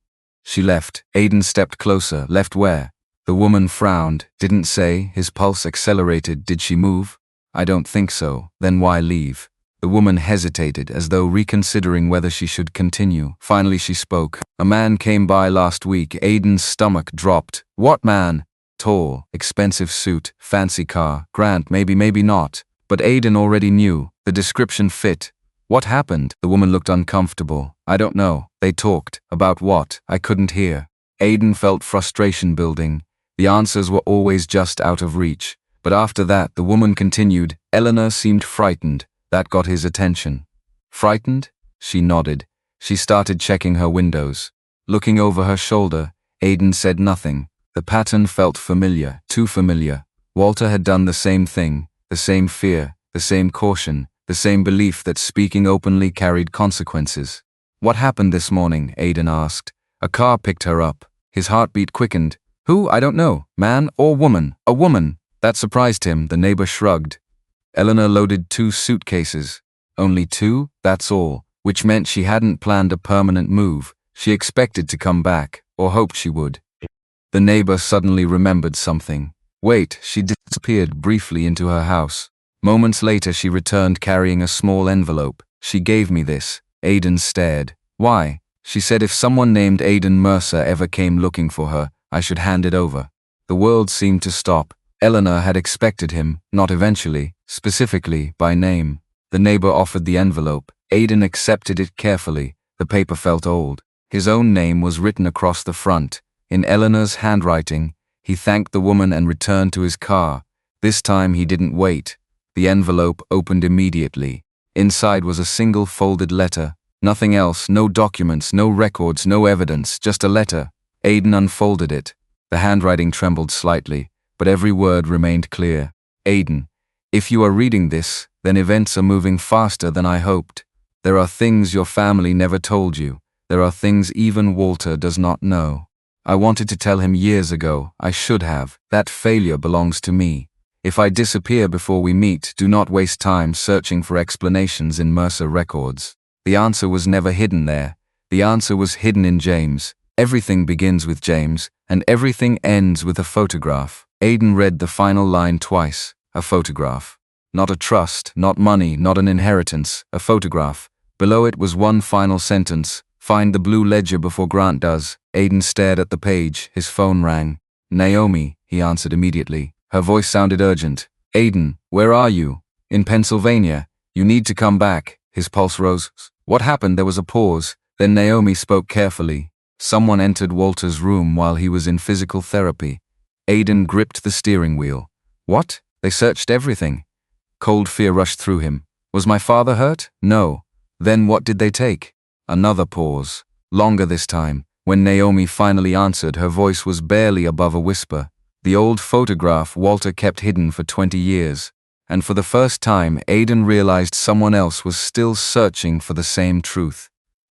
"She left." Aiden stepped closer. "Left where?" The woman frowned. "Didn't say." His pulse accelerated. "Did she move?" "I don't think so." "Then why leave?" The woman hesitated, as though reconsidering whether she should continue. Finally she spoke. "A man came by last week." Aiden's stomach dropped. "What man?" "Tall, expensive suit, fancy car." Grant, maybe not. But Aiden already knew. The description fit. "What happened?" The woman looked uncomfortable. "I don't know." "They talked." "About what?" "I couldn't hear." Aiden felt frustration building. The answers were always just out of reach. But after that, the woman continued. "Eleanor seemed frightened." That got his attention. "Frightened?" She nodded. She started checking her windows. Looking over her shoulder, Aiden said nothing. The pattern felt familiar, too familiar. Walter had done the same thing, the same fear, the same caution, the same belief that speaking openly carried consequences. "What happened this morning?" Aiden asked. "A car picked her up." His heartbeat quickened. "Who? I don't know. Man or woman?" "A woman." That surprised him. The neighbor shrugged. "Eleanor loaded 2 suitcases. Only 2? That's all. Which meant she hadn't planned a permanent move. She expected to come back, or hoped she would." The neighbor suddenly remembered something. "Wait," she disappeared briefly into her house. Moments later she returned carrying a small envelope. "She gave me this." Aiden stared. "Why?" She said if someone named Aiden Mercer ever came looking for her, I should hand it over. The world seemed to stop. Eleanor had expected him, not eventually, specifically, by name. The neighbor offered the envelope. Aiden accepted it carefully. The paper felt old. His own name was written across the front. In Eleanor's handwriting, he thanked the woman and returned to his car. This time he didn't wait. The envelope opened immediately. Inside was a single folded letter. Nothing else, no documents, no records, no evidence, just a letter. Aiden unfolded it. The handwriting trembled slightly, but every word remained clear. "Aiden, if you are reading this, then events are moving faster than I hoped. There are things your family never told you. There are things even Walter does not know. I wanted to tell him years ago. I should have. That failure belongs to me. If I disappear before we meet, do not waste time searching for explanations in Mercer records." The answer was never hidden there. The answer was hidden in James. Everything begins with James, and everything ends with a photograph. Aiden read the final line twice. A photograph. Not a trust, not money, not an inheritance. A photograph. Below it was one final sentence. "Find the blue ledger before Grant does." Aiden stared at the page. His phone rang. "Naomi," he answered immediately. Her voice sounded urgent. "Aiden, where are you?" "In Pennsylvania. You need to come back." His pulse rose. "What happened?" There was a pause. Then Naomi spoke carefully. "Someone entered Walter's room while he was in physical therapy." Aiden gripped the steering wheel. "What? They searched everything." Cold fear rushed through him. "Was my father hurt?" "No." "Then what did they take?" Another pause. Longer this time. When Naomi finally answered, her voice was barely above a whisper. The old photograph Walter kept hidden for 20 years. And for the first time, Aiden realized someone else was still searching for the same truth.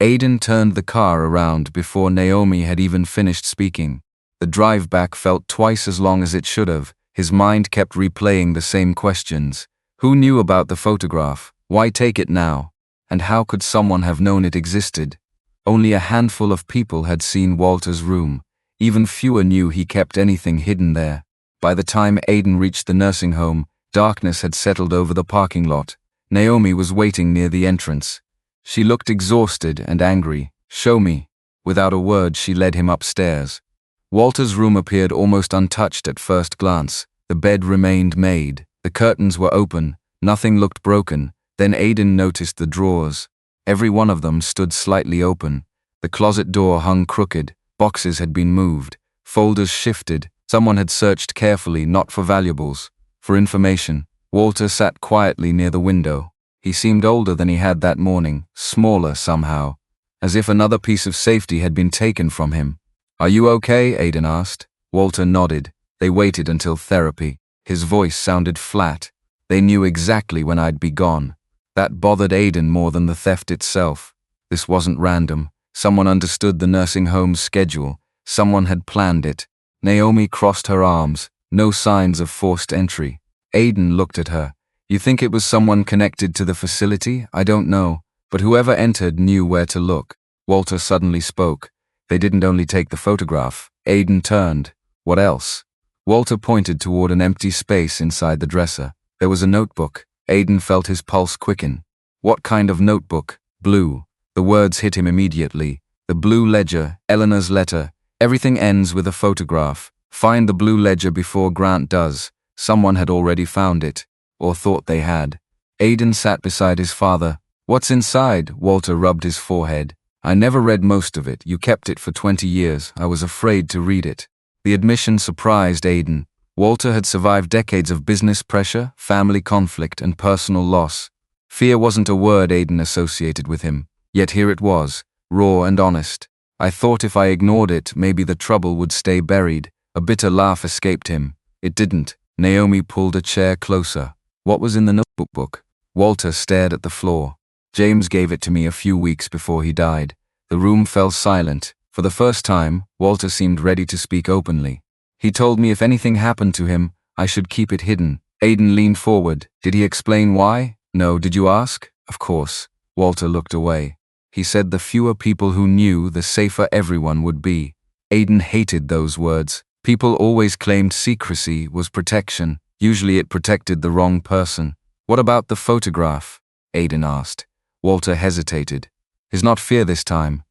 Aiden turned the car around before Naomi had even finished speaking. The drive back felt twice as long as it should have. His mind kept replaying the same questions. Who knew about the photograph? Why take it now? And how could someone have known it existed? Only a handful of people had seen Walter's room. Even fewer knew he kept anything hidden there. By the time Aiden reached the nursing home, darkness had settled over the parking lot. Naomi was waiting near the entrance. She looked exhausted and angry. "Show me." Without a word, she led him upstairs. Walter's room appeared almost untouched at first glance. The bed remained made. The curtains were open. Nothing looked broken. Then Aiden noticed the drawers. Every one of them stood slightly open. The closet door hung crooked. Boxes had been moved. Folders shifted. Someone had searched carefully, not for valuables, for information. Walter sat quietly near the window. He seemed older than he had that morning, smaller somehow, as if another piece of safety had been taken from him. "Are you okay?" Aiden asked. Walter nodded. They waited until therapy. His voice sounded flat. "They knew exactly when I'd be gone." That bothered Aiden more than the theft itself. This wasn't random. Someone understood the nursing home's schedule. Someone had planned it. Naomi crossed her arms. No signs of forced entry. Aiden looked at her. "You think it was someone connected to the facility? I don't know. But whoever entered knew where to look." Walter suddenly spoke. "They didn't only take the photograph." Aiden turned. "What else?" Walter pointed toward an empty space inside the dresser. There was a notebook. Aiden felt his pulse quicken. "What kind of notebook?" "Blue." The words hit him immediately. The blue ledger, Eleanor's letter. Everything ends with a photograph. Find the blue ledger before Grant does. Someone had already found it. Or thought they had. Aiden sat beside his father. "What's inside?" Walter rubbed his forehead. "I never read most of it. You kept it for 20 years. I was afraid to read it." The admission surprised Aiden. Walter had survived decades of business pressure, family conflict, and personal loss. Fear wasn't a word Aiden associated with him. Yet here it was, raw and honest. "I thought if I ignored it, maybe the trouble would stay buried." A bitter laugh escaped him. It didn't. Naomi pulled a chair closer. "What was in the notebook?" Walter stared at the floor. James gave it to me a few weeks before he died. The room fell silent. For the first time, Walter seemed ready to speak openly. He told me if anything happened to him, I should keep it hidden. Aiden leaned forward. Did he explain why? No, did you ask? Of course. Walter looked away. He said the fewer people who knew, the safer everyone would be. Aiden hated those words. People always claimed secrecy was protection. Usually it protected the wrong person. What about the photograph? Aiden asked. Walter hesitated. Is not fear this time.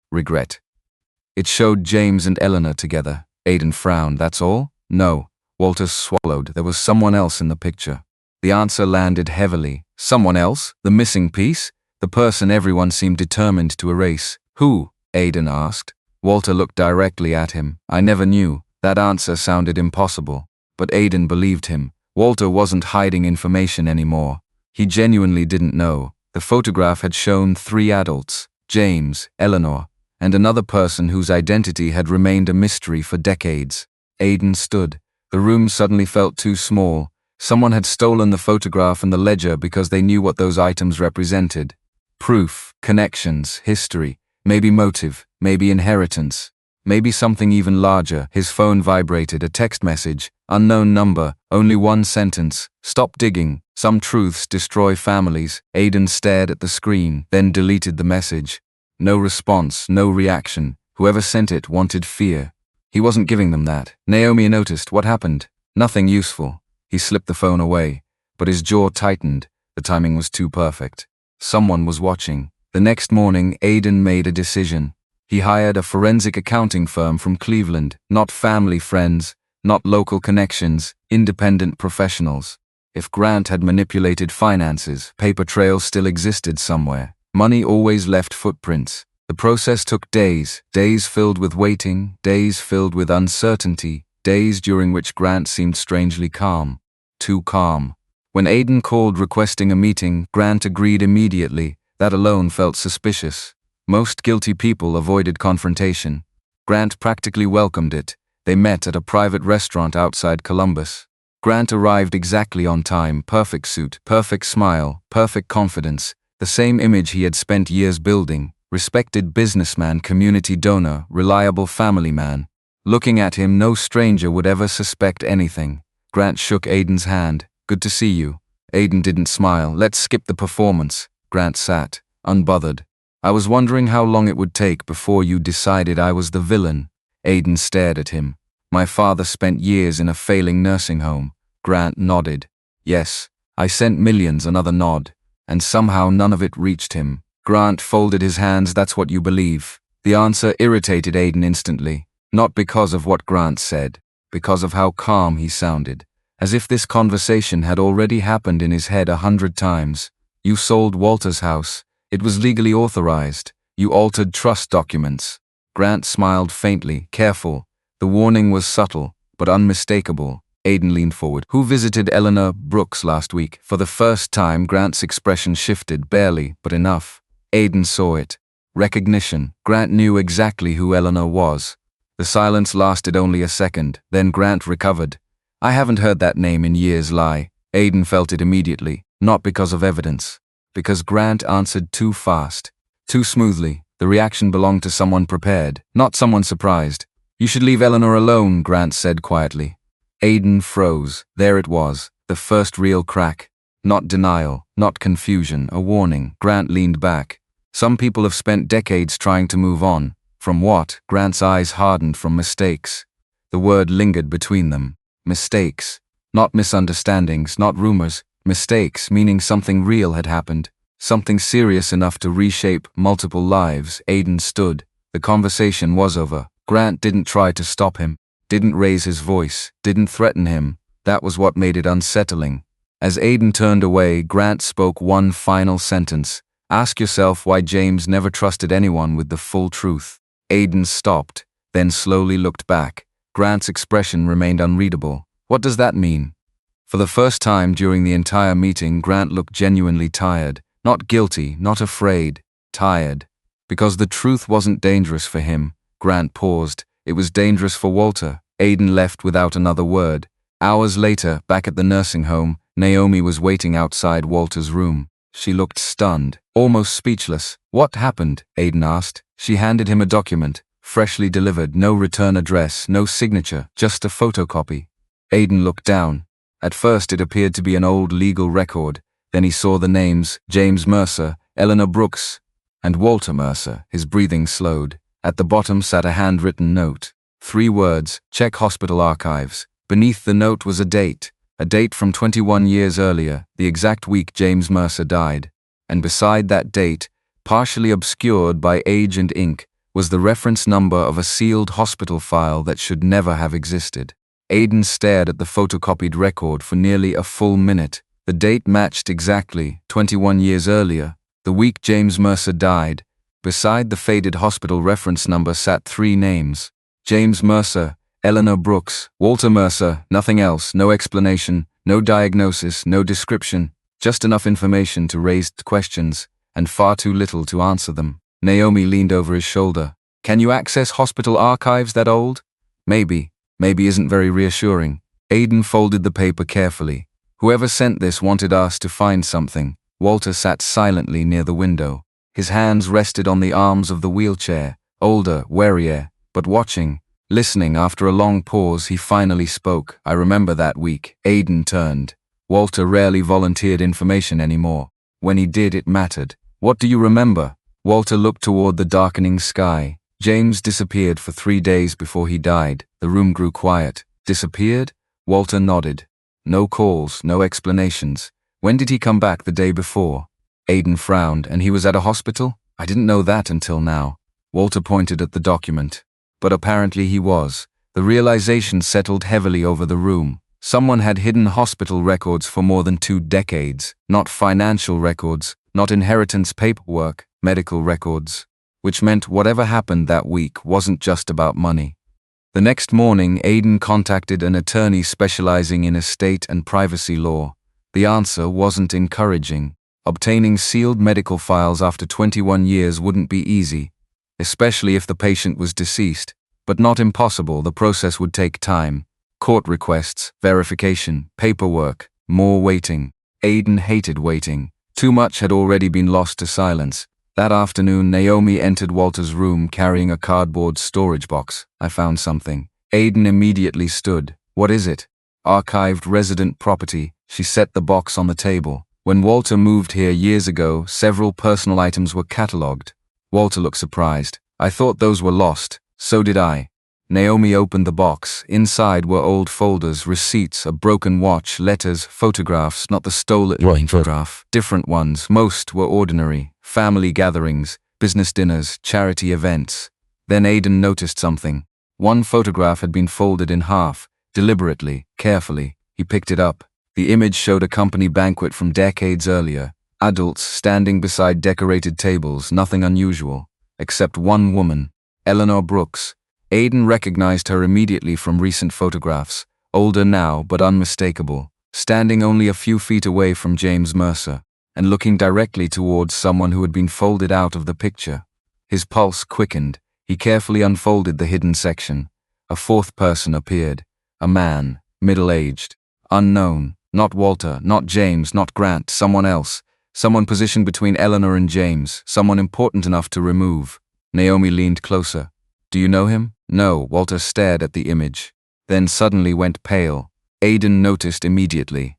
Regret. It showed James and Eleanor together. Aiden frowned. That's all? No. Walter swallowed. There was someone else in the picture. The answer landed heavily. Someone else? The missing piece? The person everyone seemed determined to erase. Who? Aiden asked. Walter looked directly at him. I never knew. That answer sounded impossible. But Aiden believed him. Walter wasn't hiding information anymore. He genuinely didn't know. The photograph had shown 3 adults, James, Eleanor, and another person whose identity had remained a mystery for decades. Aiden stood. The room suddenly felt too small. Someone had stolen the photograph and the ledger because they knew what those items represented. Proof, connections, history, maybe motive, maybe inheritance, maybe something even larger. His phone vibrated, a text message, unknown number, only one sentence. Stop digging. Some truths destroy families. Aiden stared at the screen, then deleted the message. No response, no reaction. Whoever sent it wanted fear. He wasn't giving them that. Naomi noticed. What happened? Nothing useful. He slipped the phone away, but his jaw tightened. The timing was too perfect. Someone was watching. The next morning, Aiden made a decision. He hired a forensic accounting firm from Cleveland, not family friends, not local connections, independent professionals. If Grant had manipulated finances, paper trails still existed somewhere. Money always left footprints. The process took days, days filled with waiting, days filled with uncertainty, days during which Grant seemed strangely calm. Too calm. When Aiden called requesting a meeting, Grant agreed immediately. That alone felt suspicious. Most guilty people avoided confrontation. Grant practically welcomed it. They met at a private restaurant outside Columbus. Grant arrived exactly on time, perfect suit, perfect smile, perfect confidence, the same image he had spent years building, respected businessman, community donor, reliable family man. Looking at him, no stranger would ever suspect anything. Grant shook Aiden's hand. Good to see you. Aiden didn't smile. Let's skip the performance. Grant sat, unbothered. I was wondering how long it would take before you decided I was the villain. Aiden stared at him. My father spent years in a failing nursing home. Grant nodded. Yes, I sent millions, another nod. And somehow none of it reached him. Grant folded his hands. That's what you believe. The answer irritated Aiden instantly. Not because of what Grant said, because of how calm he sounded. As if this conversation had already happened in his head 100 times. You sold Walter's house. It was legally authorized. You altered trust documents. Grant smiled faintly, careful. The warning was subtle, but unmistakable. Aiden leaned forward. Who visited Eleanor Brooks last week? For the first time, Grant's expression shifted, barely, but enough. Aiden saw it. Recognition. Grant knew exactly who Eleanor was. The silence lasted only a second, then Grant recovered. I haven't heard that name in years. Lie. Aiden felt it immediately, not because of evidence. Because Grant answered too fast, too smoothly. The reaction belonged to someone prepared, not someone surprised. You should leave Eleanor alone, Grant said quietly. Aiden froze. There it was, the first real crack. Not denial, not confusion, a warning. Grant leaned back. Some people have spent decades trying to move on. From what? Grant's eyes hardened. From mistakes. The word lingered between them. Mistakes. Not misunderstandings, not rumors. Mistakes, meaning something real had happened. Something serious enough to reshape multiple lives. Aiden stood. The conversation was over. Grant didn't try to stop him. Didn't raise his voice, didn't threaten him. That was what made it unsettling. As Aiden turned away, Grant spoke one final sentence. Ask yourself why James never trusted anyone with the full truth. Aiden stopped, then slowly looked back. Grant's expression remained unreadable. What does that mean? For the first time during the entire meeting, Grant looked genuinely tired. Not guilty, not afraid. Tired. Because the truth wasn't dangerous for him. Grant paused. It was dangerous for Walter. Aiden left without another word. Hours later, back at the nursing home, Naomi was waiting outside Walter's room. She looked stunned, almost speechless. "What happened?" Aiden asked. She handed him a document, freshly delivered, no return address, no signature, just a photocopy. Aiden looked down. At first it appeared to be an old legal record. Then he saw the names James Mercer, Eleanor Brooks, and Walter Mercer. His breathing slowed. At the bottom sat a handwritten note. 3 words, "Check hospital archives." Beneath the note was a date from 21 years earlier, the exact week James Mercer died. And beside that date, partially obscured by age and ink, was the reference number of a sealed hospital file that should never have existed. Aiden stared at the photocopied record for nearly a full minute. The date matched exactly, 21 years earlier, the week James Mercer died. Beside the faded hospital reference number sat 3 names. James Mercer, Eleanor Brooks, Walter Mercer, nothing else, no explanation, no diagnosis, no description, just enough information to raise questions, and far too little to answer them. Naomi leaned over his shoulder. "Can you access hospital archives that old?" Maybe isn't very reassuring. Aiden folded the paper carefully. Whoever sent this wanted us to find something. Walter sat silently near the window. His hands rested on the arms of the wheelchair, older, warier, but watching, listening. After a long pause, he finally spoke. "I remember that week." Aiden turned. Walter rarely volunteered information anymore. When he did, it mattered. "What do you remember?" Walter looked toward the darkening sky. "James disappeared for 3 days before he died." The room grew quiet. "Disappeared?" Walter nodded. "No calls, no explanations. When did he come back? The day before." Aiden frowned. "And he was at a hospital?" "I didn't know that until now." Walter pointed at the document. But apparently he was. The realization settled heavily over the room. Someone had hidden hospital records for more than 2 decades. Not financial records, not inheritance paperwork, medical records. Which meant whatever happened that week wasn't just about money. The next morning, Aiden contacted an attorney specializing in estate and privacy law. The answer wasn't encouraging. Obtaining sealed medical files after 21 years wouldn't be easy, especially if the patient was deceased, but not impossible. The process would take time. Court requests, verification, paperwork, more waiting. Aiden hated waiting. Too much had already been lost to silence. That afternoon, Naomi entered Walter's room carrying a cardboard storage box. "I found something." Aiden immediately stood. "What is it?" "Archived resident property." She set the box on the table. "When Walter moved here years ago, several personal items were catalogued." Walter looked surprised. "I thought those were lost." "So did I." Naomi opened the box. Inside were old folders, receipts, a broken watch, letters, photographs, not the stolen photograph, different ones. Most were ordinary. Family gatherings, business dinners, charity events. Then Aiden noticed something. One photograph had been folded in half, deliberately, carefully. He picked it up. The image showed a company banquet from decades earlier. Adults standing beside decorated tables, nothing unusual, except one woman, Eleanor Brooks. Aiden recognized her immediately from recent photographs, older now but unmistakable, standing only a few feet away from James Mercer, and looking directly towards someone who had been folded out of the picture. His pulse quickened. He carefully unfolded the hidden section. A 4th person appeared. A man, middle-aged, unknown, not Walter, not James, not Grant, someone else. Someone positioned between Eleanor and James, someone important enough to remove. Naomi leaned closer. "Do you know him?" "No." Walter stared at the image, then suddenly went pale. Aiden noticed immediately.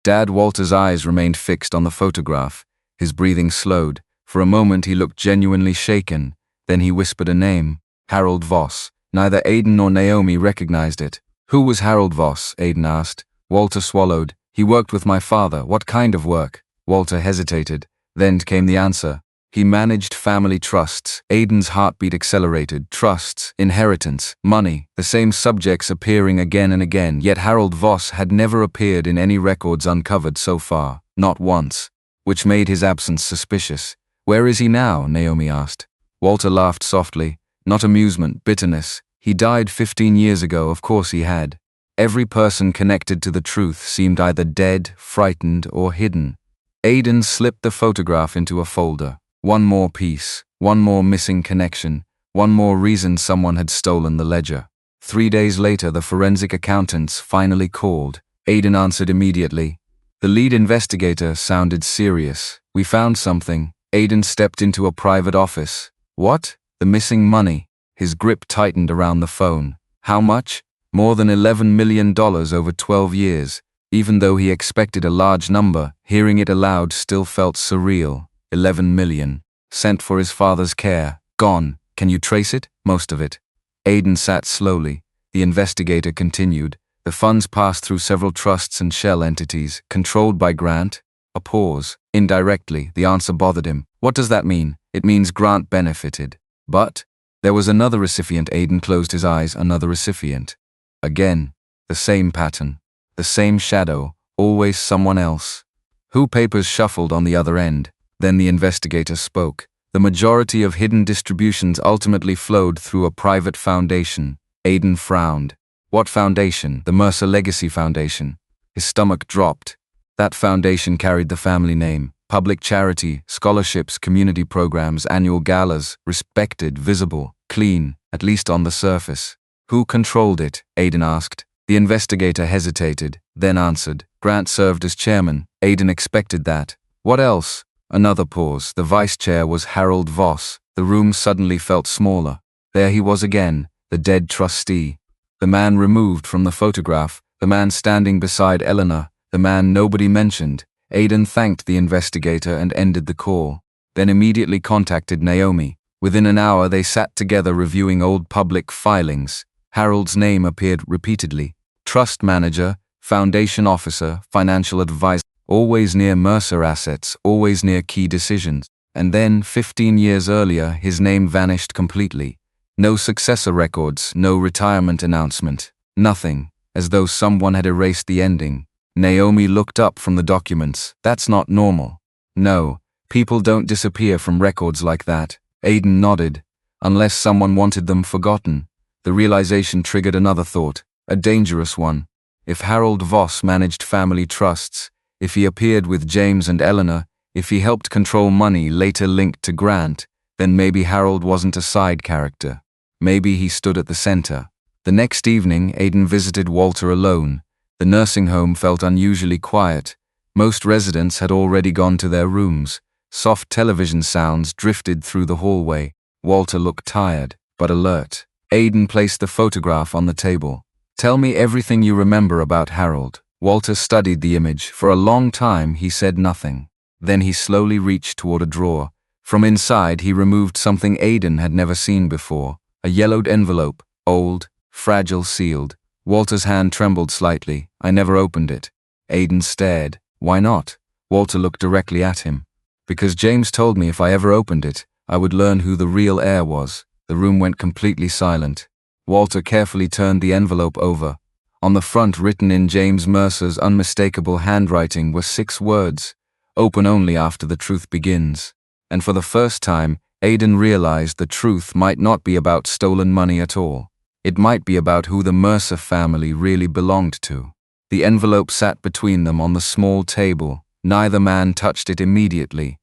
Dad Walter's eyes remained fixed on the photograph. His breathing slowed. For a moment he looked genuinely shaken. Then he whispered a name. Harold Voss. Neither Aiden nor Naomi recognized it. "Who was Harold Voss?" Aiden asked. Walter swallowed. "He worked with my father." "What kind of work?" Walter hesitated. Then came the answer. "He managed family trusts." Aiden's heartbeat accelerated. Trusts, inheritance, money, the same subjects appearing again and again, yet Harold Voss had never appeared in any records uncovered so far, not once, which made his absence suspicious. "Where is he now?" Naomi asked. Walter laughed softly. Not amusement, bitterness. "He died 15 years ago, of course he had." Every person connected to the truth seemed either dead, frightened, or hidden. Aiden slipped the photograph into a folder. One more piece, one more missing connection, one more reason someone had stolen the ledger. 3 days later, the forensic accountants finally called. Aiden answered immediately. The lead investigator sounded serious. "We found something." Aiden stepped into a private office. "What?" "The missing money." His grip tightened around the phone. "How much?" "More than $11 million over 12 years. Even though he expected a large number, hearing it aloud still felt surreal. 11 million. Sent for his father's care. Gone. Can you trace it?" "Most of it." Aiden sat slowly. The investigator continued. "The funds passed through several trusts and shell entities, controlled by Grant." A pause. Indirectly, the answer bothered him. "What does that mean?" "It means Grant benefited." "But there was another recipient." Aiden closed his eyes. "Another recipient." Again, the same pattern. The same shadow, always someone else. Who? Papers shuffled on the other end. Then the investigator spoke. "The majority of hidden distributions ultimately flowed through a private foundation." Aiden frowned. "What foundation?" "The Mercer Legacy Foundation." His stomach dropped. That foundation carried the family name. Public charity, scholarships, community programs, annual galas, respected, visible, clean, at least on the surface. "Who controlled it?" Aiden asked. The investigator hesitated, then answered. "Grant served as chairman." Aiden expected that. "What else?" Another pause. The vice chair was Harold Voss. The room suddenly felt smaller. There he was again, the dead trustee. The man removed from the photograph, the man standing beside Eleanor, the man nobody mentioned. Aiden thanked the investigator and ended the call, then immediately contacted Naomi. Within an hour they sat together reviewing old public filings. Harold's name appeared repeatedly. Trust manager, foundation officer, financial advisor, always near Mercer assets, always near key decisions. And then, 15 years earlier, his name vanished completely. No successor records, no retirement announcement, nothing, as though someone had erased the ending. Naomi looked up from the documents. "That's not normal." "No, people don't disappear from records like that." Aiden nodded. "Unless someone wanted them forgotten." The realization triggered another thought, a dangerous one. If Harold Voss managed family trusts, if he appeared with James and Eleanor, if he helped control money later linked to Grant, then maybe Harold wasn't a side character. Maybe he stood at the center. The next evening, Aiden visited Walter alone. The nursing home felt unusually quiet. Most residents had already gone to their rooms. Soft television sounds drifted through the hallway. Walter looked tired, but alert. Aiden placed the photograph on the table. "Tell me everything you remember about Harold." Walter studied the image. For a long time, he said nothing. Then he slowly reached toward a drawer. From inside, he removed something Aiden had never seen before. A yellowed envelope, old, fragile, sealed. Walter's hand trembled slightly. "I never opened it." Aiden stared. "Why not?" Walter looked directly at him. "Because James told me if I ever opened it, I would learn who the real heir was." The room went completely silent. Walter carefully turned the envelope over. On the front, written in James Mercer's unmistakable handwriting, were 6 words. "Open only after the truth begins." And for the first time, Aiden realized the truth might not be about stolen money at all. It might be about who the Mercer family really belonged to. The envelope sat between them on the small table. Neither man touched it immediately.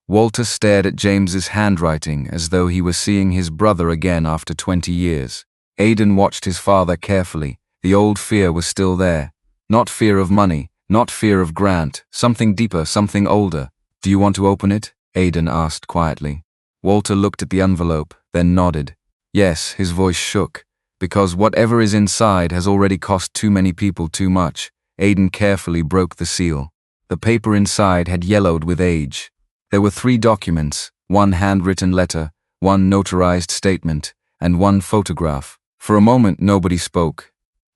Walter stared at James's handwriting as though he was seeing his brother again after 20 years. Aiden watched his father carefully. The old fear was still there. Not fear of money, not fear of Grant, something deeper, something older. "Do you want to open it?" Aiden asked quietly. Walter looked at the envelope, then nodded. "Yes," his voice shook. "Because whatever is inside has already cost too many people too much." Aiden carefully broke the seal. The paper inside had yellowed with age. There were 3 documents, 1 handwritten letter, 1 notarized statement, and 1 photograph. For a moment, nobody spoke.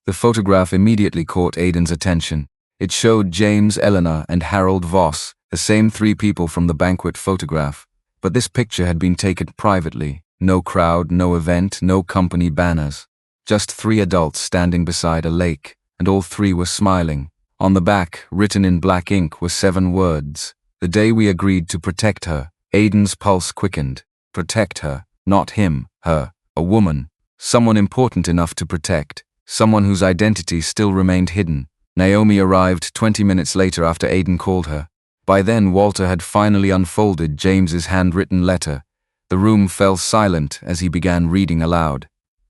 The photograph immediately caught Aiden's attention. It showed James, Eleanor, and Harold Voss, the same 3 people from the banquet photograph. But this picture had been taken privately. No crowd, no event, no company banners. Just 3 adults standing beside a lake, and all 3 were smiling. On the back, written in black ink, were 7 words. "The day we agreed to protect her." Aiden's pulse quickened. Protect her. Not him, her. A woman. Someone important enough to protect. Someone whose identity still remained hidden. Naomi arrived 20 minutes later after Aiden called her. By then, Walter had finally unfolded James's handwritten letter. The room fell silent as he began reading aloud.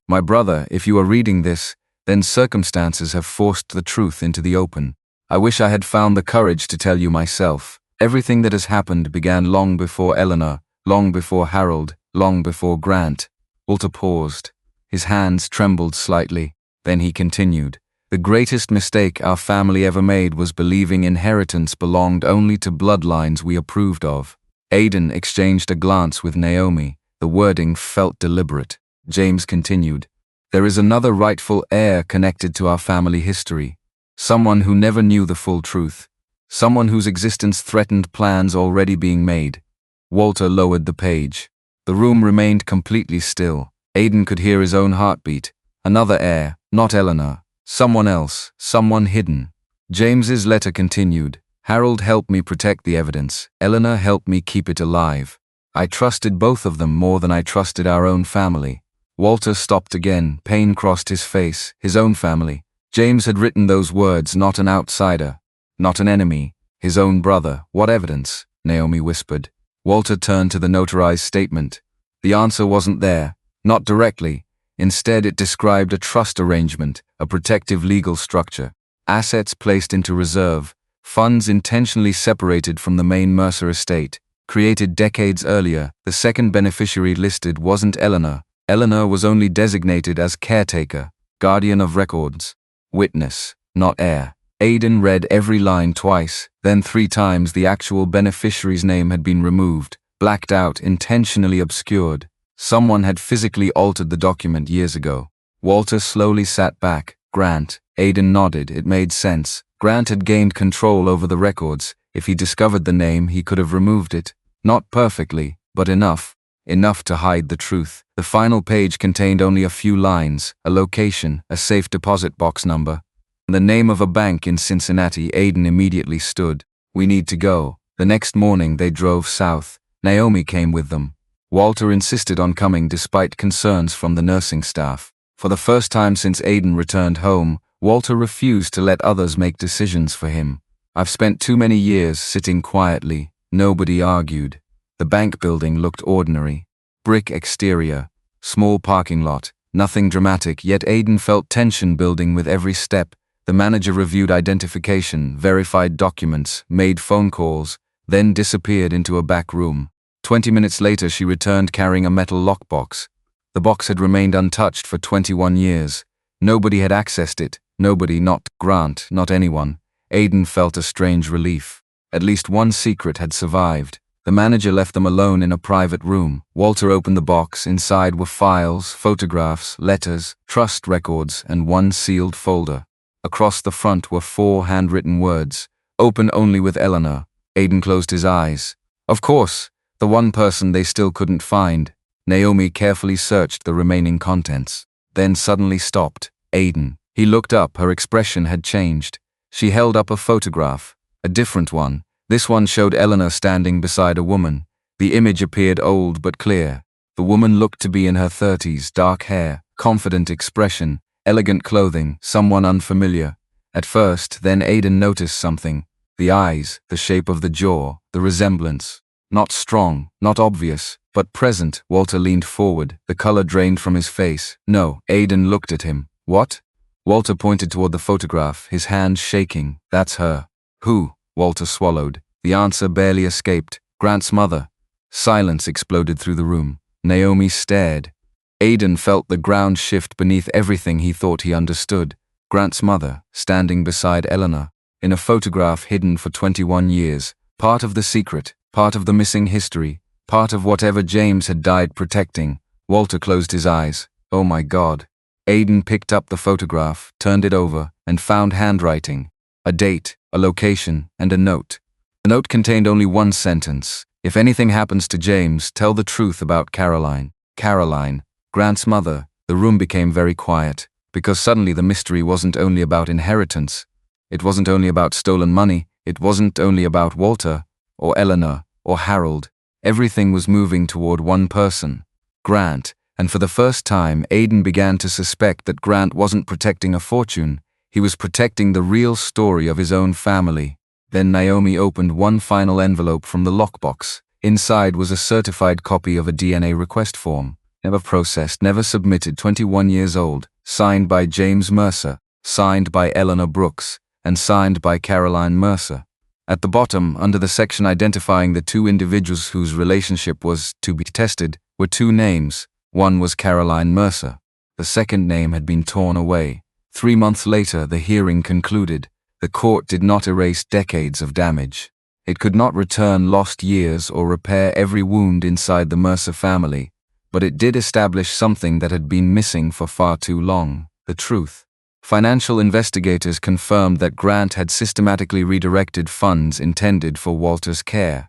"My brother, if you are reading this, then circumstances have forced the truth into the open. I wish I had found the courage to tell you myself. Everything that has happened began long before Eleanor, long before Harold, long before Grant. Walter paused. His hands trembled slightly. Then he continued. The greatest mistake our family ever made was believing inheritance belonged only to bloodlines we approved of. Aiden exchanged a glance with Naomi. The wording felt deliberate. James continued. There is another rightful heir connected to our family history. Someone who never knew the full truth. Someone whose existence threatened plans already being made. Walter lowered the page. The room remained completely still. Aiden could hear his own heartbeat. Another heir, not Eleanor. Someone else, someone hidden. James's letter continued. Harold helped me protect the evidence. Eleanor helped me keep it alive. I trusted both of them more than I trusted our own family. Walter stopped again. Pain crossed his face. His own family. James had written those words, not an outsider. Not an enemy. His own brother. What evidence? Naomi whispered. Walter turned to the notarized statement. The answer wasn't there. Not directly. Instead, it described a trust arrangement, a protective legal structure. Assets placed into reserve. Funds intentionally separated from the main Mercer estate. Created decades earlier, the second beneficiary listed wasn't Eleanor. Eleanor was only designated as caretaker, guardian of records. Witness, not heir. Aiden read every line twice, then 3 times. The actual beneficiary's name had been removed, blacked out, intentionally obscured. Someone had physically altered the document years ago. Walter slowly sat back. Grant. Aiden nodded. It made sense. Grant had gained control over the records. If he discovered the name, he could have removed it. Not perfectly, but enough. Enough to hide the truth. The final page contained only a few lines, a location, a safe deposit box number, and the name of a bank in Cincinnati. Aiden immediately stood. We need to go. The next morning they drove south. Naomi came with them. Walter insisted on coming despite concerns from the nursing staff. For the first time since Aiden returned home, Walter refused to let others make decisions for him. I've spent too many years sitting quietly. Nobody argued. The bank building looked ordinary. Brick exterior, small parking lot, nothing dramatic, yet Aiden felt tension building with every step. The manager reviewed identification, verified documents, made phone calls, then disappeared into a back room. 20 minutes later she returned carrying a metal lockbox. The box had remained untouched for 21 years. Nobody had accessed it. Nobody, not Grant, not anyone. Aiden felt a strange relief. At least one secret had survived. The manager left them alone in a private room. Walter opened the box. Inside were files, photographs, letters, trust records, and one sealed folder. Across the front were 4 handwritten words. Open only with Eleanor. Aiden closed his eyes. Of course, the one person they still couldn't find. Naomi carefully searched the remaining contents, then suddenly stopped. Aiden. He looked up. Her expression had changed. She held up a photograph, a different one. This one showed Eleanor standing beside a woman. The image appeared old but clear. The woman looked to be in her 30s, dark hair, confident expression, elegant clothing, someone unfamiliar. At first, then Aiden noticed something. The eyes, the shape of the jaw, the resemblance. Not strong, not obvious, but present. Walter leaned forward. The color drained from his face. No. Aiden looked at him. What? Walter pointed toward the photograph, his hand shaking. That's her. Who? Walter swallowed. The answer barely escaped. Grant's mother. Silence exploded through the room. Naomi stared. Aiden felt the ground shift beneath everything he thought he understood. Grant's mother, standing beside Eleanor, in a photograph hidden for 21 years. Part of the secret, part of the missing history, part of whatever James had died protecting. Walter closed his eyes. Oh my God. Aiden picked up the photograph, turned it over, and found handwriting. A date, a location, and a note. The note contained only one sentence. If anything happens to James, tell the truth about Caroline. Caroline, Grant's mother. The room became very quiet, because suddenly the mystery wasn't only about inheritance. It wasn't only about stolen money. It wasn't only about Walter, or Eleanor, or Harold. Everything was moving toward one person, Grant, and for the first time, Aiden began to suspect that Grant wasn't protecting a fortune. He was protecting the real story of his own family. Then Naomi opened one final envelope from the lockbox. Inside was a certified copy of a DNA request form. Never processed, never submitted, 21 years old. Signed by James Mercer. Signed by Eleanor Brooks. and signed by Caroline Mercer. At the bottom, under the section identifying the two individuals whose relationship was to be tested, were two names. One was Caroline Mercer. The second name had been torn away. 3 months later, the hearing concluded. The court did not erase decades of damage. It could not return lost years or repair every wound inside the Mercer family, but it did establish something that had been missing for far too long: the truth. Financial investigators confirmed that Grant had systematically redirected funds intended for Walter's care.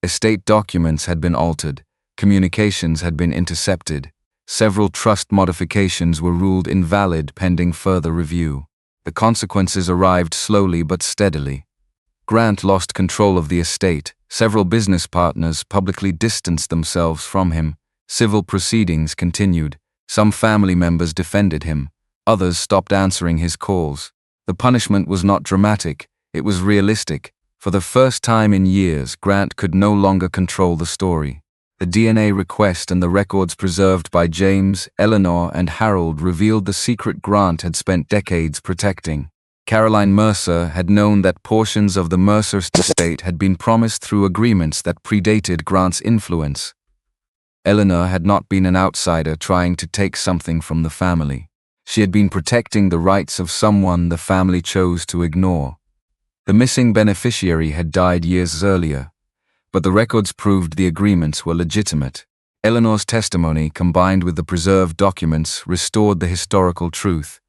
Estate documents had been altered, communications had been intercepted, several trust modifications were ruled invalid pending further review. The consequences arrived slowly but steadily. Grant lost control of the estate. Several business partners publicly distanced themselves from him. Civil proceedings continued. Some family members defended him. Others stopped answering his calls. The punishment was not dramatic, it was realistic. For the first time in years, Grant could no longer control the story. The DNA request and the records preserved by James, Eleanor, and Harold revealed the secret Grant had spent decades protecting. Caroline Mercer had known that portions of the Mercer estate had been promised through agreements that predated Grant's influence. Eleanor had not been an outsider trying to take something from the family. She had been protecting the rights of someone the family chose to ignore. The missing beneficiary had died years earlier, but the records proved the agreements were legitimate. Eleanor's testimony, combined with the preserved documents, restored the historical truth.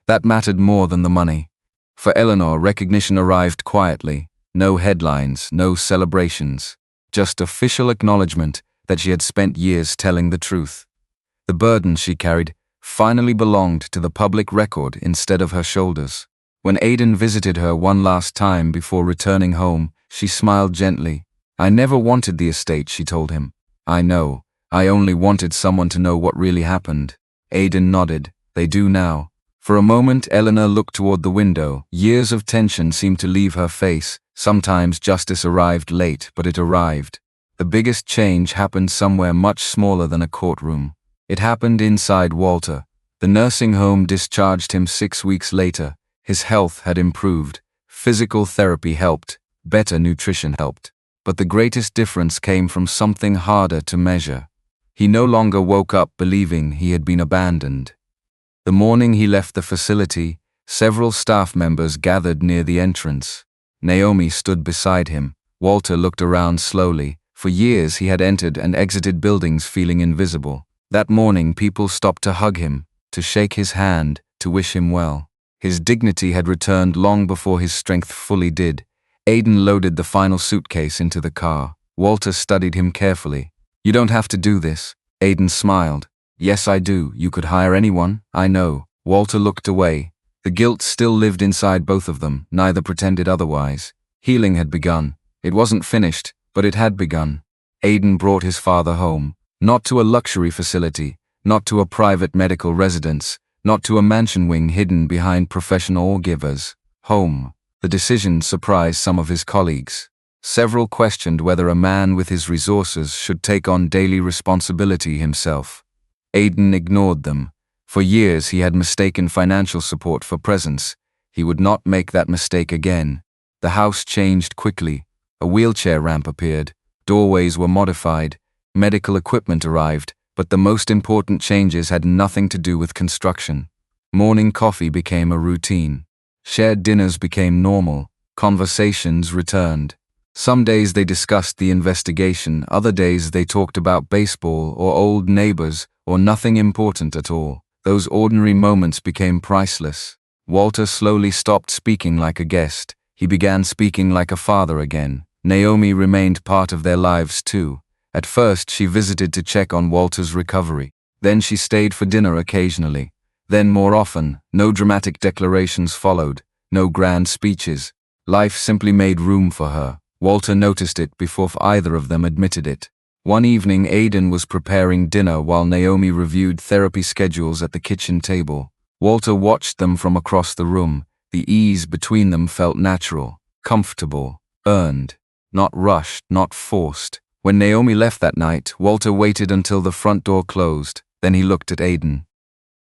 That mattered more than the money. For Eleanor, recognition arrived quietly. No headlines, no celebrations. Just official acknowledgement that she had spent years telling the truth. The burden she carried finally belonged to the public record instead of her shoulders. When Aiden visited her one last time before returning home, she smiled gently. "I never wanted the estate," she told him. "I know. I only wanted someone to know what really happened." Aiden nodded. "They do now." For a moment, Eleanor looked toward the window. Years of tension seemed to leave her face. Sometimes justice arrived late, but it arrived. The biggest change happened somewhere much smaller than a courtroom. It happened inside Walter. The nursing home discharged him 6 weeks later. His health had improved. Physical therapy helped. Better nutrition helped. But the greatest difference came from something harder to measure. He no longer woke up believing he had been abandoned. The morning he left the facility, several staff members gathered near the entrance. Naomi stood beside him. Walter looked around slowly. For years he had entered and exited buildings feeling invisible. That morning people stopped to hug him, to shake his hand, to wish him well. His dignity had returned long before his strength fully did. Aiden loaded the final suitcase into the car. Walter studied him carefully. "You don't have to do this." Aiden smiled. "Yes, I do. You could hire anyone, I know." Walter looked away. The guilt still lived inside both of them. Neither pretended otherwise. Healing had begun. It wasn't finished, but it had begun. Aiden brought his father home. Not to a luxury facility, not to a private medical residence, not to a mansion wing hidden behind professional givers. Home. The decision surprised some of his colleagues. Several questioned whether a man with his resources should take on daily responsibility himself. Aiden ignored them. For years he had mistaken financial support for presence. He would not make that mistake again. The house changed quickly. A wheelchair ramp appeared. Doorways were modified. Medical equipment arrived, but the most important changes had nothing to do with construction. Morning coffee became a routine. Shared dinners became normal. Conversations returned. Some days they discussed the investigation, other days they talked about baseball or old neighbors or nothing important at all. Those ordinary moments became priceless. Walter slowly stopped speaking like a guest. He began speaking like a father again. Naomi remained part of their lives too. At first she visited to check on Walter's recovery. Then she stayed for dinner occasionally. Then more often, no dramatic declarations followed, no grand speeches. Life simply made room for her. Walter noticed it before either of them admitted it. One evening Aiden was preparing dinner while Naomi reviewed therapy schedules at the kitchen table. Walter watched them from across the room. The ease between them felt natural, comfortable, earned, not rushed, not forced. When Naomi left that night, Walter waited until the front door closed. Then he looked at Aiden.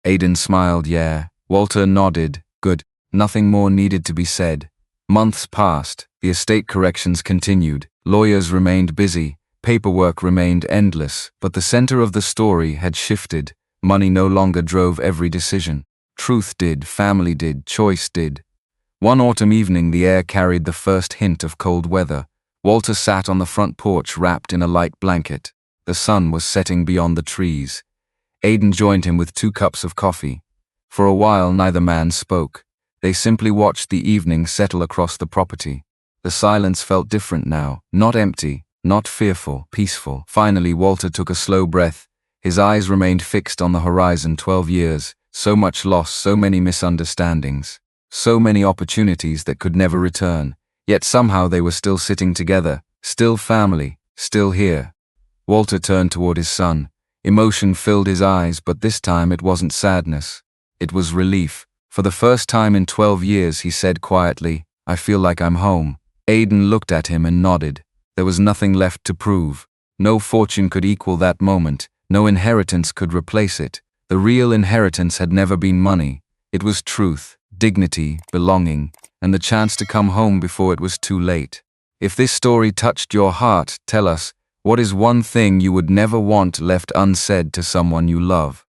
Aiden smiled, "Yeah." Walter nodded, "Good." Nothing more needed to be said. Months passed, the estate corrections continued, lawyers remained busy, paperwork remained endless, but the center of the story had shifted. Money no longer drove every decision. Truth did, family did, choice did. One autumn evening, the air carried the first hint of cold weather. Walter sat on the front porch wrapped in a light blanket. The sun was setting beyond the trees. Aiden joined him with 2 cups of coffee. For a while, neither man spoke. They simply watched the evening settle across the property. The silence felt different now, not empty, not fearful, peaceful. Finally, Walter took a slow breath. His eyes remained fixed on the horizon. 12 years, so much loss, so many misunderstandings, so many opportunities that could never return. Yet somehow they were still sitting together, still family, still here. Walter turned toward his son. Emotion filled his eyes, but this time it wasn't sadness. It was relief. For the first time in 12 years, he said quietly, "I feel like I'm home." Aiden looked at him and nodded. There was nothing left to prove. No fortune could equal that moment. No inheritance could replace it. The real inheritance had never been money. It was truth, dignity, belonging, and the chance to come home before it was too late. If this story touched your heart, tell us, what is one thing you would never want left unsaid to someone you love?